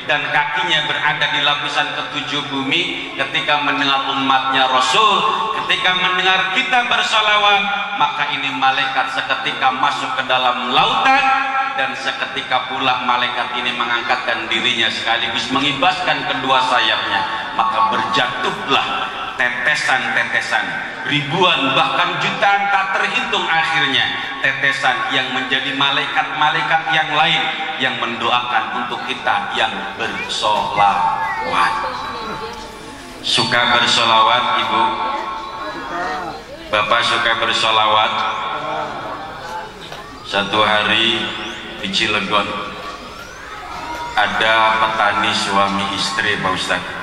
dan kakinya berada di lapisan ketujuh bumi. Ketika mendengar umatnya Rasul, ketika mendengar kita bersolawat, maka ini malaikat seketika masuk ke dalam lautan, dan seketika pula malaikat ini mengangkatkan dirinya sekaligus mengibaskan kedua sayapnya, maka berjatuhlah tetesan-tetesan, ribuan bahkan jutaan tak terhitung akhirnya tetesan yang menjadi malaikat-malaikat yang lain yang mendoakan untuk kita yang bersolawat. Suka bersolawat Ibu? Bapak suka bersolawat? Satu hari di Cilegon ada petani suami istri Pak Ustadz.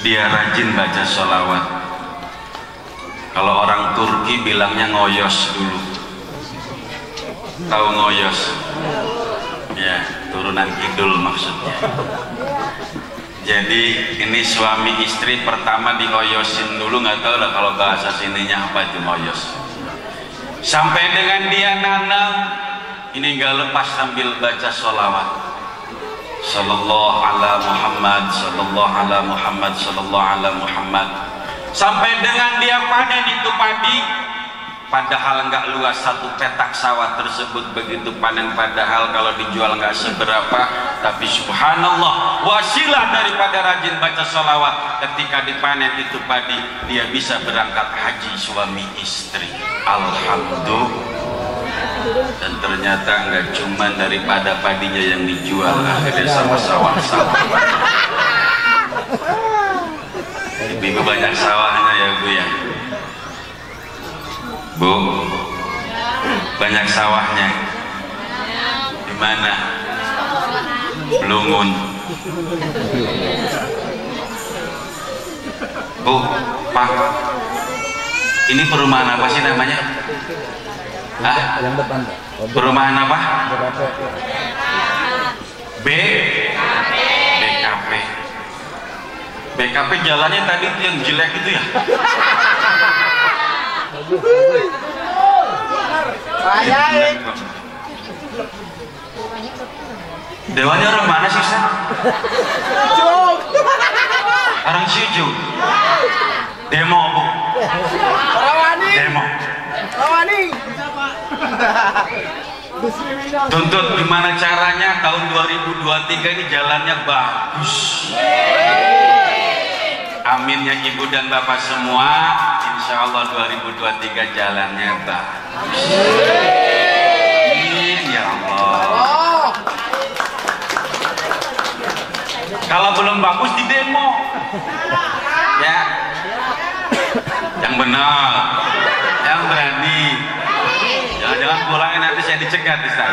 Dia rajin baca sholawat. Kalau orang Turki bilangnya ngoyos dulu. Tahu ngoyos? Ya, turunan kidul maksudnya. Jadi ini suami istri pertama dioyosin dulu, nggak tahu lah kalau bahasa sininya apa itu ngoyos. Sampai dengan dia nanam, ini nggak lepas sambil baca sholawat. Sallallahu ala Muhammad, sallallahu ala Muhammad, sallallahu ala Muhammad. Sampai dengan dia panen itu padi, padahal nggak luas satu petak sawah tersebut begitu panen, padahal kalau dijual nggak seberapa, tapi subhanallah wasilah daripada rajin baca sholawat, ketika dipanen itu padi dia bisa berangkat haji suami istri. Alhamdulillah. Dan ternyata nggak cuma daripada padinya yang dijual, akhirnya sama sawah-sawah. Ibu banyak sawahnya ya Bu ya? Bu, banyak sawahnya. Di mana? Blungun. Bu, Pak, ini perumahan apa sih namanya? Hah? Yang depan. Perumahan apa? BKP. BKP jalannya tadi itu yang jelek itu ya? Dewannya orang mana sih, Ustaz? Orang Sijuk. Demo, Bu. Demo. Tuntut gimana caranya tahun 2023 ini jalannya bagus. Aminnya Ibu dan Bapak semua, insya Allah 2023 jalannya bagus. Amin ya Allah. Kalau belum bagus di demo, ya, yang benar, yang berani. Jangan-jangan pulangnya nanti saya dicegat, Ustaz.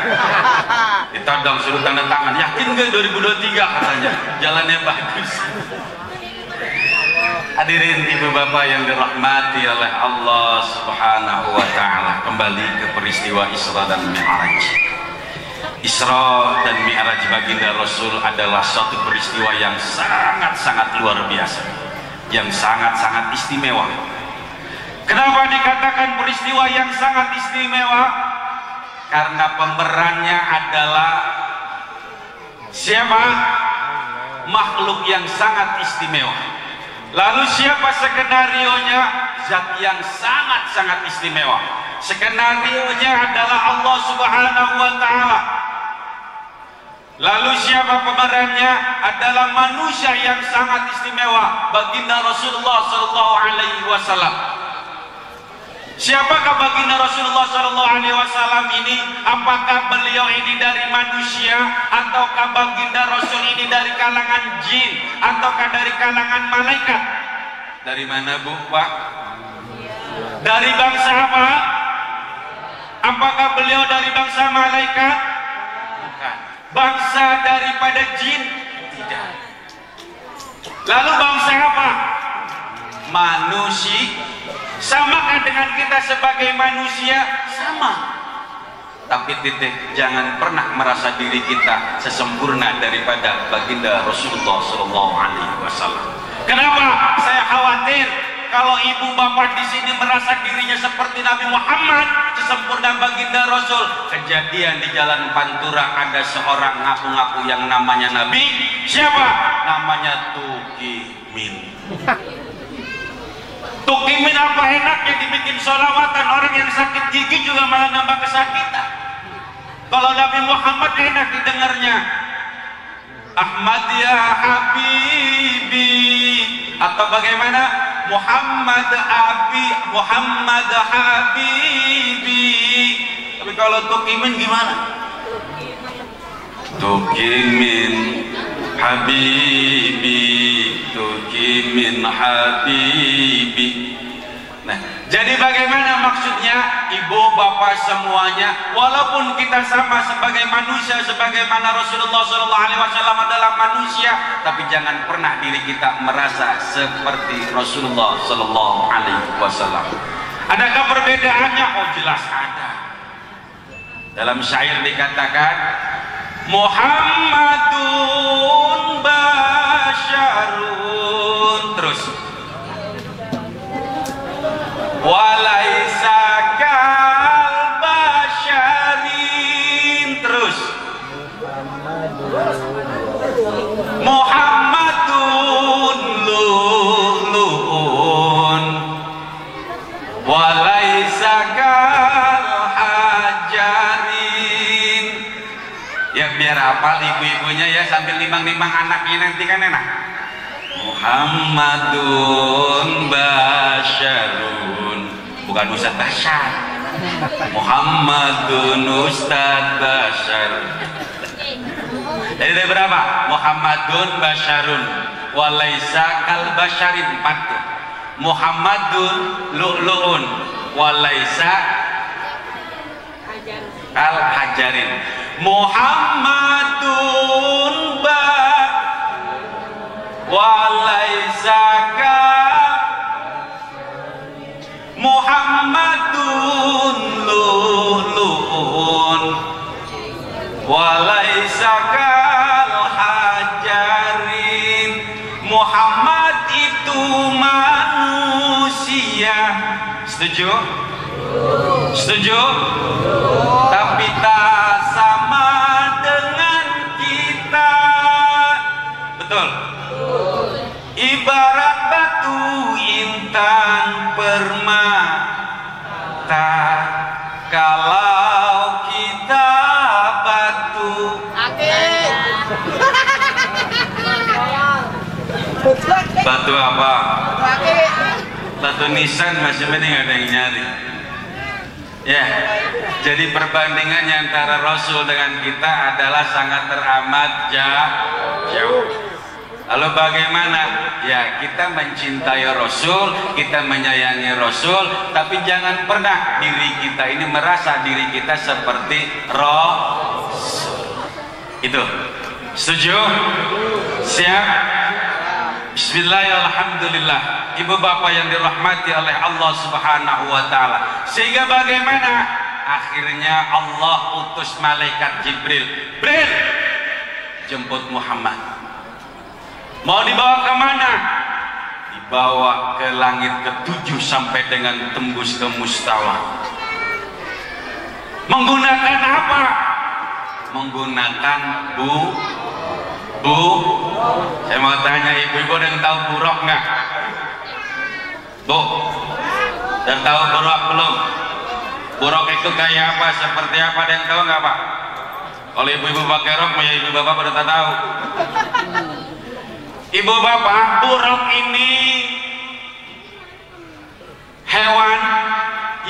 Ditodong suruh tanda tangan. Yakin gak 2023 katanya jalannya bagus. Hadirin Ibu Bapak yang dirahmati oleh Allah Subhanahu wa taala, kembali ke peristiwa Isra dan Mi'raj. Isra dan Mi'raj baginda Rasul adalah suatu peristiwa yang sangat-sangat luar biasa, yang sangat-sangat istimewa. Kenapa dikatakan peristiwa yang sangat istimewa? Karena pemerannya adalah siapa? Makhluk yang sangat istimewa. Lalu siapa skenarionya? Zat yang sangat-sangat istimewa. Skenarionya adalah Allah Subhanahu wa taala. Lalu siapa pemerannya? Adalah manusia yang sangat istimewa, baginda Rasulullah sallallahu alaihi wasallam. Siapakah baginda Rasulullah sallallahu alaihi wasallam ini? Apakah beliau ini dari manusia, ataukah baginda Rasul ini dari kalangan jin, ataukah dari kalangan malaikat? Dari mana Bu, Pak? Dari bangsa apa? Apakah beliau dari bangsa malaikat? Bukan. Bangsa daripada jin? Tidak. Lalu bangsa apa? Manusia. Samakah dengan kita sebagai manusia? Sama. Tapi titik, jangan pernah merasa diri kita sesempurna daripada baginda Rasulullah SAW. Kenapa? Saya khawatir kalau ibu bapak di sini merasa dirinya seperti Nabi Muhammad, sesempurna baginda Rasul. Kejadian di Jalan Pantura ada seorang ngaku-ngaku yang namanya Nabi. Siapa? Namanya Tukimin. Tukimin apa enaknya dibikin sholawatan, orang yang sakit gigi juga malah nambah kesakitan. Kalau Nabi Muhammad enak didengarnya. Ahmad ya Habibi, atau bagaimana? Muhammad Habibi. Tapi kalau Tukimin gimana? Tukimin Habibi, Tukimin Habibi. Nah, jadi bagaimana maksudnya? Ibu bapak semuanya, walaupun kita sama sebagai manusia, sebagaimana Rasulullah SAW adalah manusia, tapi jangan pernah diri kita merasa seperti Rasulullah SAW. Adakah perbedaannya? Oh jelas ada. Dalam syair dikatakan, Muhammadun basyarun, terus walaisa kal basyarin, terus Muhammadun lu'lu'un walaisa kal hajarin. Ya biar hafal ibu-ibunya ya, sambil nimang-nimang anaknya nanti kan enak. Muhammadun basyarun, bukan Ustadz Basyar. Muhammadun Ustadz Basyar. Jadi dari berapa? Muhammadun basyarun walaisa kal basyarin, 4. Muhammadun lu'lu'un walaisa kal hajarin. Muhammadun walaisa kal Muhammadun lu'lu'un walaisa kal hajarin. Muhammad itu manusia. Setuju? Setuju? Tapi tak sama dengan kita. Betul? Ibarat batu intan permata, kalau kita batu. Batu apa? Batu nisan masih mending ada yang nyari. Ya, jadi perbandingannya antara Rasul dengan kita adalah sangat teramat jauh. Lalu bagaimana? Ya, kita mencintai Rasul, kita menyayangi Rasul, tapi jangan pernah diri kita ini merasa diri kita seperti Rasul. Itu. Setuju? Siap? Bismillahirrahmanirrahim. Ibu bapak yang dirahmati oleh Allah Subhanahu wa taala. Sehingga bagaimana? Akhirnya Allah utus malaikat Jibril. Jibril, jemput Muhammad. Mau dibawa kemana? Dibawa ke langit ke-7 sampai dengan tembus ke mustawa. Menggunakan apa? Menggunakan saya mau tanya ibu-ibu, ada yang tahu buruk nggak? Bu, udah tahu buruk belum? Buruk itu kayak apa? Seperti apa? Ada yang tahu nggak Pak? Kalau ibu-ibu pakai rok, ya ibu bapak pada tak tahu. Ibu bapak, buruk ini hewan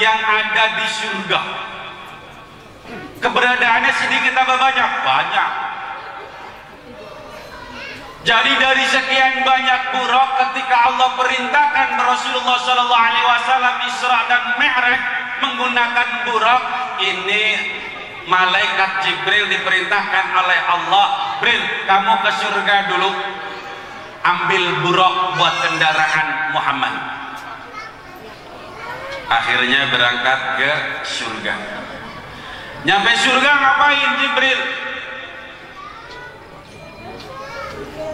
yang ada di surga. Keberadaannya sedikit apa banyak? Banyak. Jadi dari sekian banyak buruk, ketika Allah perintahkan Rasulullah SAW Isra dan Mi'raj menggunakan buruk, ini malaikat Jibril diperintahkan oleh Allah, Jibril, kamu ke surga dulu, ambil buruk buat kendaraan Muhammad. Akhirnya berangkat ke surga. Nyampe surga ngapain Jibril?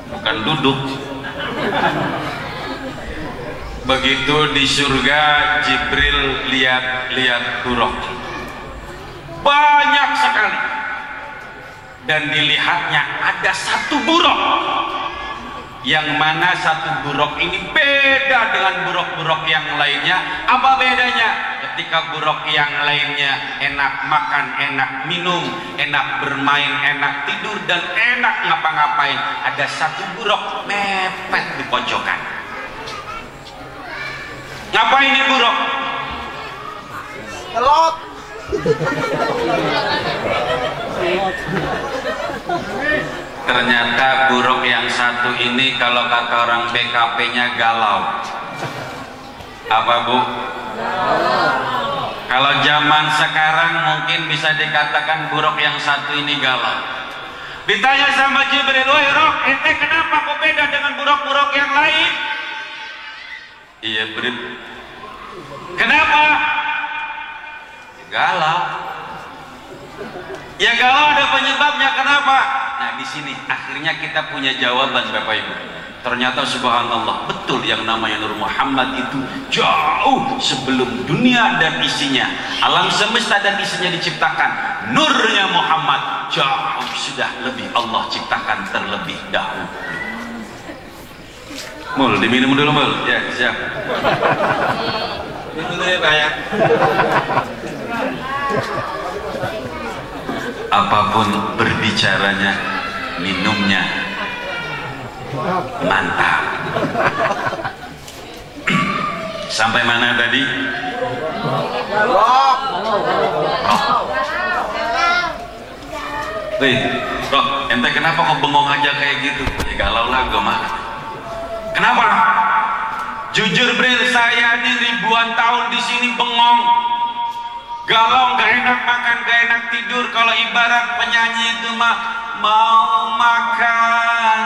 Bukan duduk. Begitu di surga, Jibril lihat-lihat buruk, banyak sekali, dan dilihatnya ada satu buruk, yang mana satu buruk ini beda dengan buruk-buruk yang lainnya. Apa bedanya? Ketika buruk yang lainnya enak makan, enak minum, enak bermain, enak tidur, dan enak ngapa-ngapain, ada satu buruk mepet di pojokan. Ngapain ini buruk? Telot. Ternyata buruk yang satu ini kalau kata orang BKP-nya galau. Apa Bu? Kalau zaman sekarang mungkin bisa dikatakan buruk yang satu ini galau. Ditanya sama Jibril, "Woi Roh, ente kenapa kok beda dengan buruk-buruk yang lain?" Iya Jibril. Kenapa? Galau. Ya galau ada penyebabnya, kenapa? Nah di sini akhirnya kita punya jawaban Bapak Ibu. Ternyata subhanallah, betul yang namanya Nur Muhammad itu jauh sebelum dunia dan isinya, alam semesta dan isinya diciptakan. Nurnya Muhammad jauh sudah lebih Allah ciptakan terlebih dahulu. Mul, diminum dulu Mul. Ya siap. Minum dulu ya Pak ya. Apapun berbicaranya, minumnya mantap. Sampai mana tadi? Wih, Roh, ente kenapa kok bengong aja kayak gitu? Ya galau lah gue mah. Kenapa? Jujur Bril, saya ini ribuan tahun di sini bengong, galau, gak enak makan, gak enak tidur. Kalau ibarat penyanyi itu mah mau makan,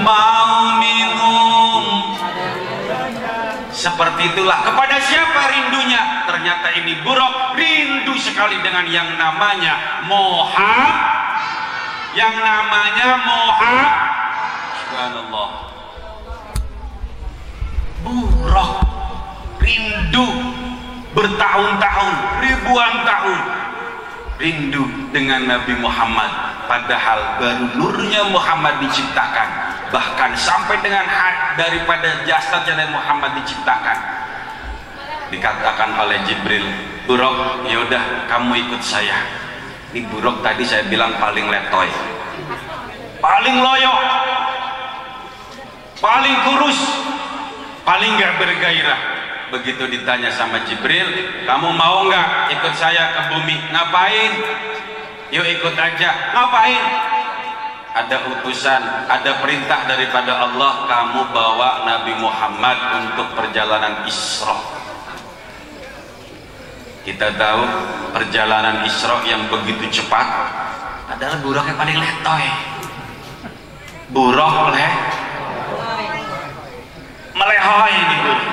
mau minum, seperti itulah. Kepada siapa rindunya? Ternyata ini buruk rindu sekali dengan yang namanya moha, yang namanya moha. Subhanallah, buruk rindu bertahun-tahun, ribuan tahun rindu dengan Nabi Muhammad, padahal baru nurnya Muhammad diciptakan, bahkan sampai dengan daripada jasadnya Muhammad diciptakan. Dikatakan oleh Jibril, buruk, yaudah kamu ikut saya. Ini buruk tadi saya bilang paling letoy, paling loyo, paling kurus, paling gak bergairah. Begitu ditanya sama Jibril, kamu mau nggak ikut saya ke bumi? Ngapain? Yuk ikut aja. Ngapain? Ada utusan, ada perintah daripada Allah, kamu bawa Nabi Muhammad untuk perjalanan Isra. Kita tahu perjalanan Isra yang begitu cepat adalah buruk yang paling letoy. Buruk melehoy ini buruk.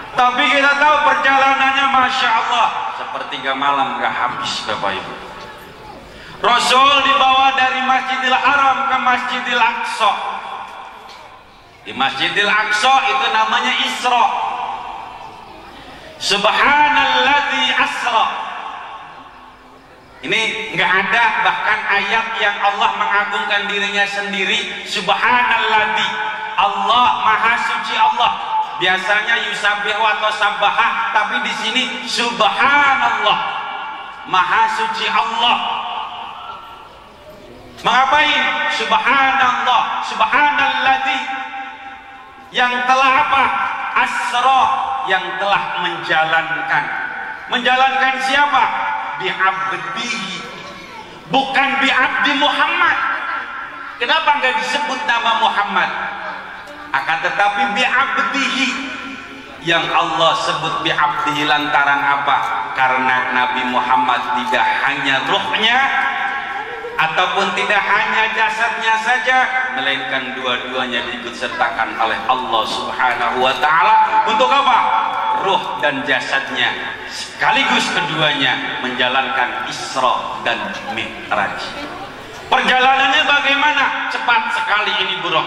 Tapi kita tahu perjalanannya Masya Allah sepertiga malam gak habis Bapak Ibu. Rasul dibawa dari Masjidil Haram ke Masjidil Aqsa. Di Masjidil Aqsa itu namanya Isra. Subhanalladzi asra. Ini nggak ada bahkan ayat yang Allah mengagungkan dirinya sendiri. Subhanalladzi, Allah Maha Suci Allah. Biasanya yusabbihu atau sabbaha, tapi di sini subhanallah, Maha Suci Allah. Mengapain? Subhanallah, subhanalladzi, yang telah apa? Asra, yang telah menjalankan. Menjalankan siapa? Bi'abdihi, bukan bi'abdi Muhammad. Kenapa nggak disebut nama Muhammad? Akan tetapi bi'abdihi, yang Allah sebut bi'abdihi lantaran apa? Karena Nabi Muhammad tidak hanya ruhnya ataupun tidak hanya jasadnya saja, melainkan dua-duanya diikutsertakan oleh Allah Subhanahu wa Ta'ala. Untuk apa? Ruh dan jasadnya sekaligus keduanya menjalankan Isra dan Mi'raj. Perjalanannya bagaimana? Cepat sekali ini bro.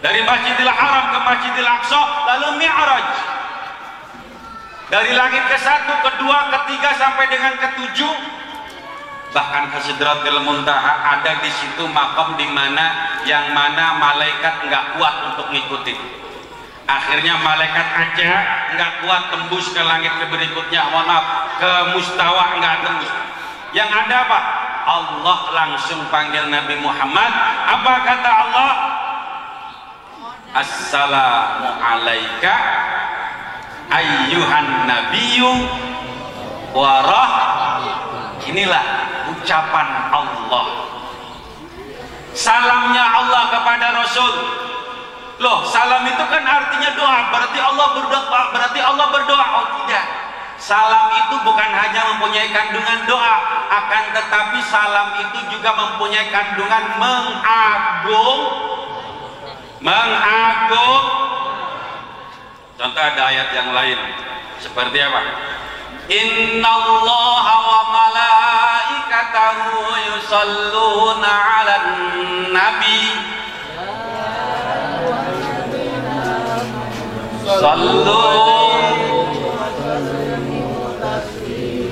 Dari Masjidil Haram ke Masjidil Aqsa, lalu Mi'raj. Dari langit ke-1, ke-2, ke-3 sampai dengan ke-7, bahkan ke Sidratil Muntaha. Ada di situ makom di mana yang mana malaikat nggak kuat untuk ngikutin. Akhirnya malaikat aja nggak kuat tembus ke langit ke berikutnya, mohon maaf, ke Mustawa nggak tembus. Yang ada apa? Allah langsung panggil Nabi Muhammad. Apa kata Allah? Assalamu alaika ayyuhan nabiyyu wa inilah ucapan Allah. Salamnya Allah kepada Rasul. Loh, salam itu kan artinya doa. Berarti Allah berdoa. Oh tidak. Salam itu bukan hanya mempunyai kandungan doa, akan tetapi salam itu juga mempunyai kandungan mengagung. Contoh ada ayat yang lain seperti apa? Innallaha wa malaikatahu yusalluna 'alan nabi sallu.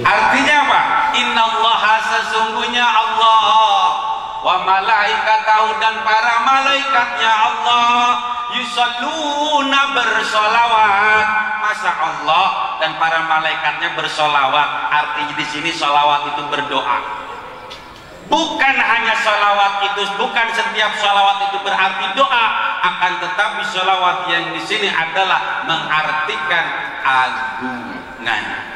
Artinya apa? Innallaha, sesungguhnya Allah, wa malaikatahu, dan para malaikatnya Allah, yusalluna, bersolawat. Masa Allah dan para malaikatnya bersolawat? Artinya di sini solawat itu berdoa. Bukan hanya solawat itu, bukan setiap solawat itu berarti doa, akan tetapi solawat yang di sini adalah mengartikan agungan.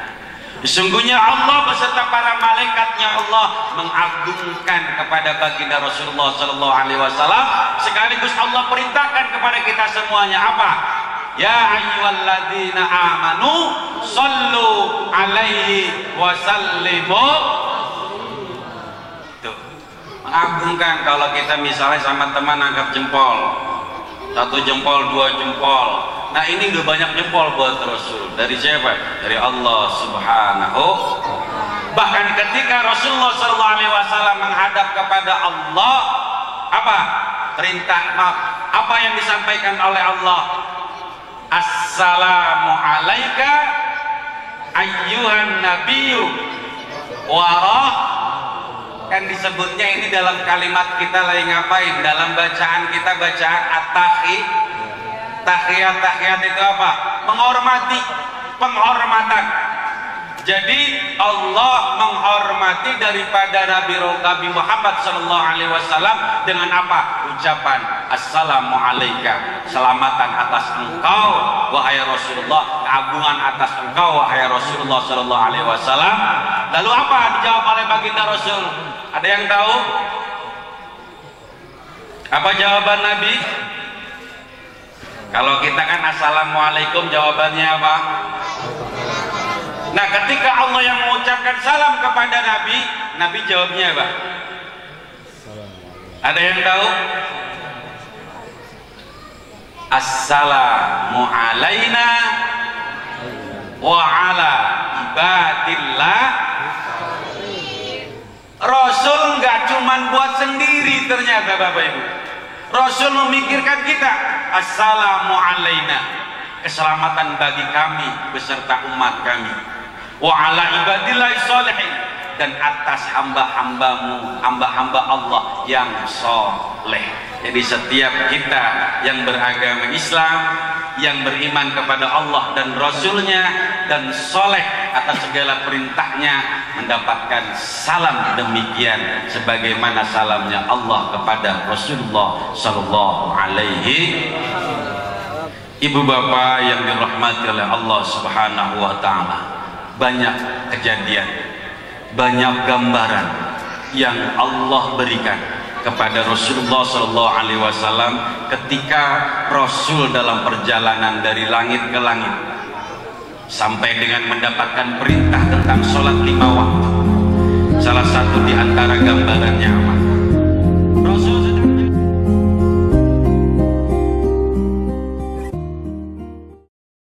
Sesungguhnya Allah beserta para malaikatnya Allah mengagungkan kepada baginda Rasulullah Sallallahu Alaihi Wasallam. Sekaligus Allah perintahkan kepada kita semuanya apa? Ya ayyuhalladzina amanu sallu alaihi wa sallimu. Tuh, mengagungkan. Kalau kita misalnya sama teman angkat jempol, 1 jempol, 2 jempol. Nah ini udah banyak jempol buat Rasul. Dari siapa? Dari Allah Subhanahu. Bahkan ketika Rasulullah SAW menghadap kepada Allah, apa? Perintah, maaf, apa yang disampaikan oleh Allah? Assalamu alaika ayyuhan nabiyyu wa kan disebutnya ini dalam kalimat kita lagi ngapain? Dalam bacaan kita, bacaan tahiyat itu apa? Menghormati, penghormatan. Jadi Allah menghormati daripada Nabi Muhammad Sallallahu Alaihi Wasallam dengan apa? Ucapan Assalamu alaika, selamatan atas engkau wahai Rasulullah, keagungan atas engkau wahai Rasulullah Sallallahu Alaihi Wasallam. Lalu apa dijawab oleh baginda Rasul? Ada yang tahu? Apa jawaban Nabi? Kalau kita kan Assalamualaikum, jawabannya apa? Nah ketika Allah yang mengucapkan salam kepada Nabi, Nabi jawabnya apa? Ada yang tahu? Assalamu alaina wa ala ibadillah. Rasul nggak cuman buat sendiri ternyata Bapak Ibu. Rasul memikirkan kita. Assalamu alaina, keselamatan bagi kami beserta umat kami. Wa ala ibadillahi sholihin, dan atas hamba-hambamu, hamba-hamba Allah yang soleh. Jadi setiap kita yang beragama Islam, yang beriman kepada Allah dan Rasulnya, dan soleh atas segala perintahnya, mendapatkan salam demikian sebagaimana salamnya Allah kepada Rasulullah Sallallahu Alaihi. Ibu bapak yang dirahmati oleh Allah Subhanahu wa Ta'ala, banyak kejadian, banyak gambaran yang Allah berikan kepada Rasulullah Shallallahu Alaihi Wasallam ketika Rasul dalam perjalanan dari langit ke langit sampai dengan mendapatkan perintah tentang sholat 5 waktu. Salah satu di antara gambarannya apa?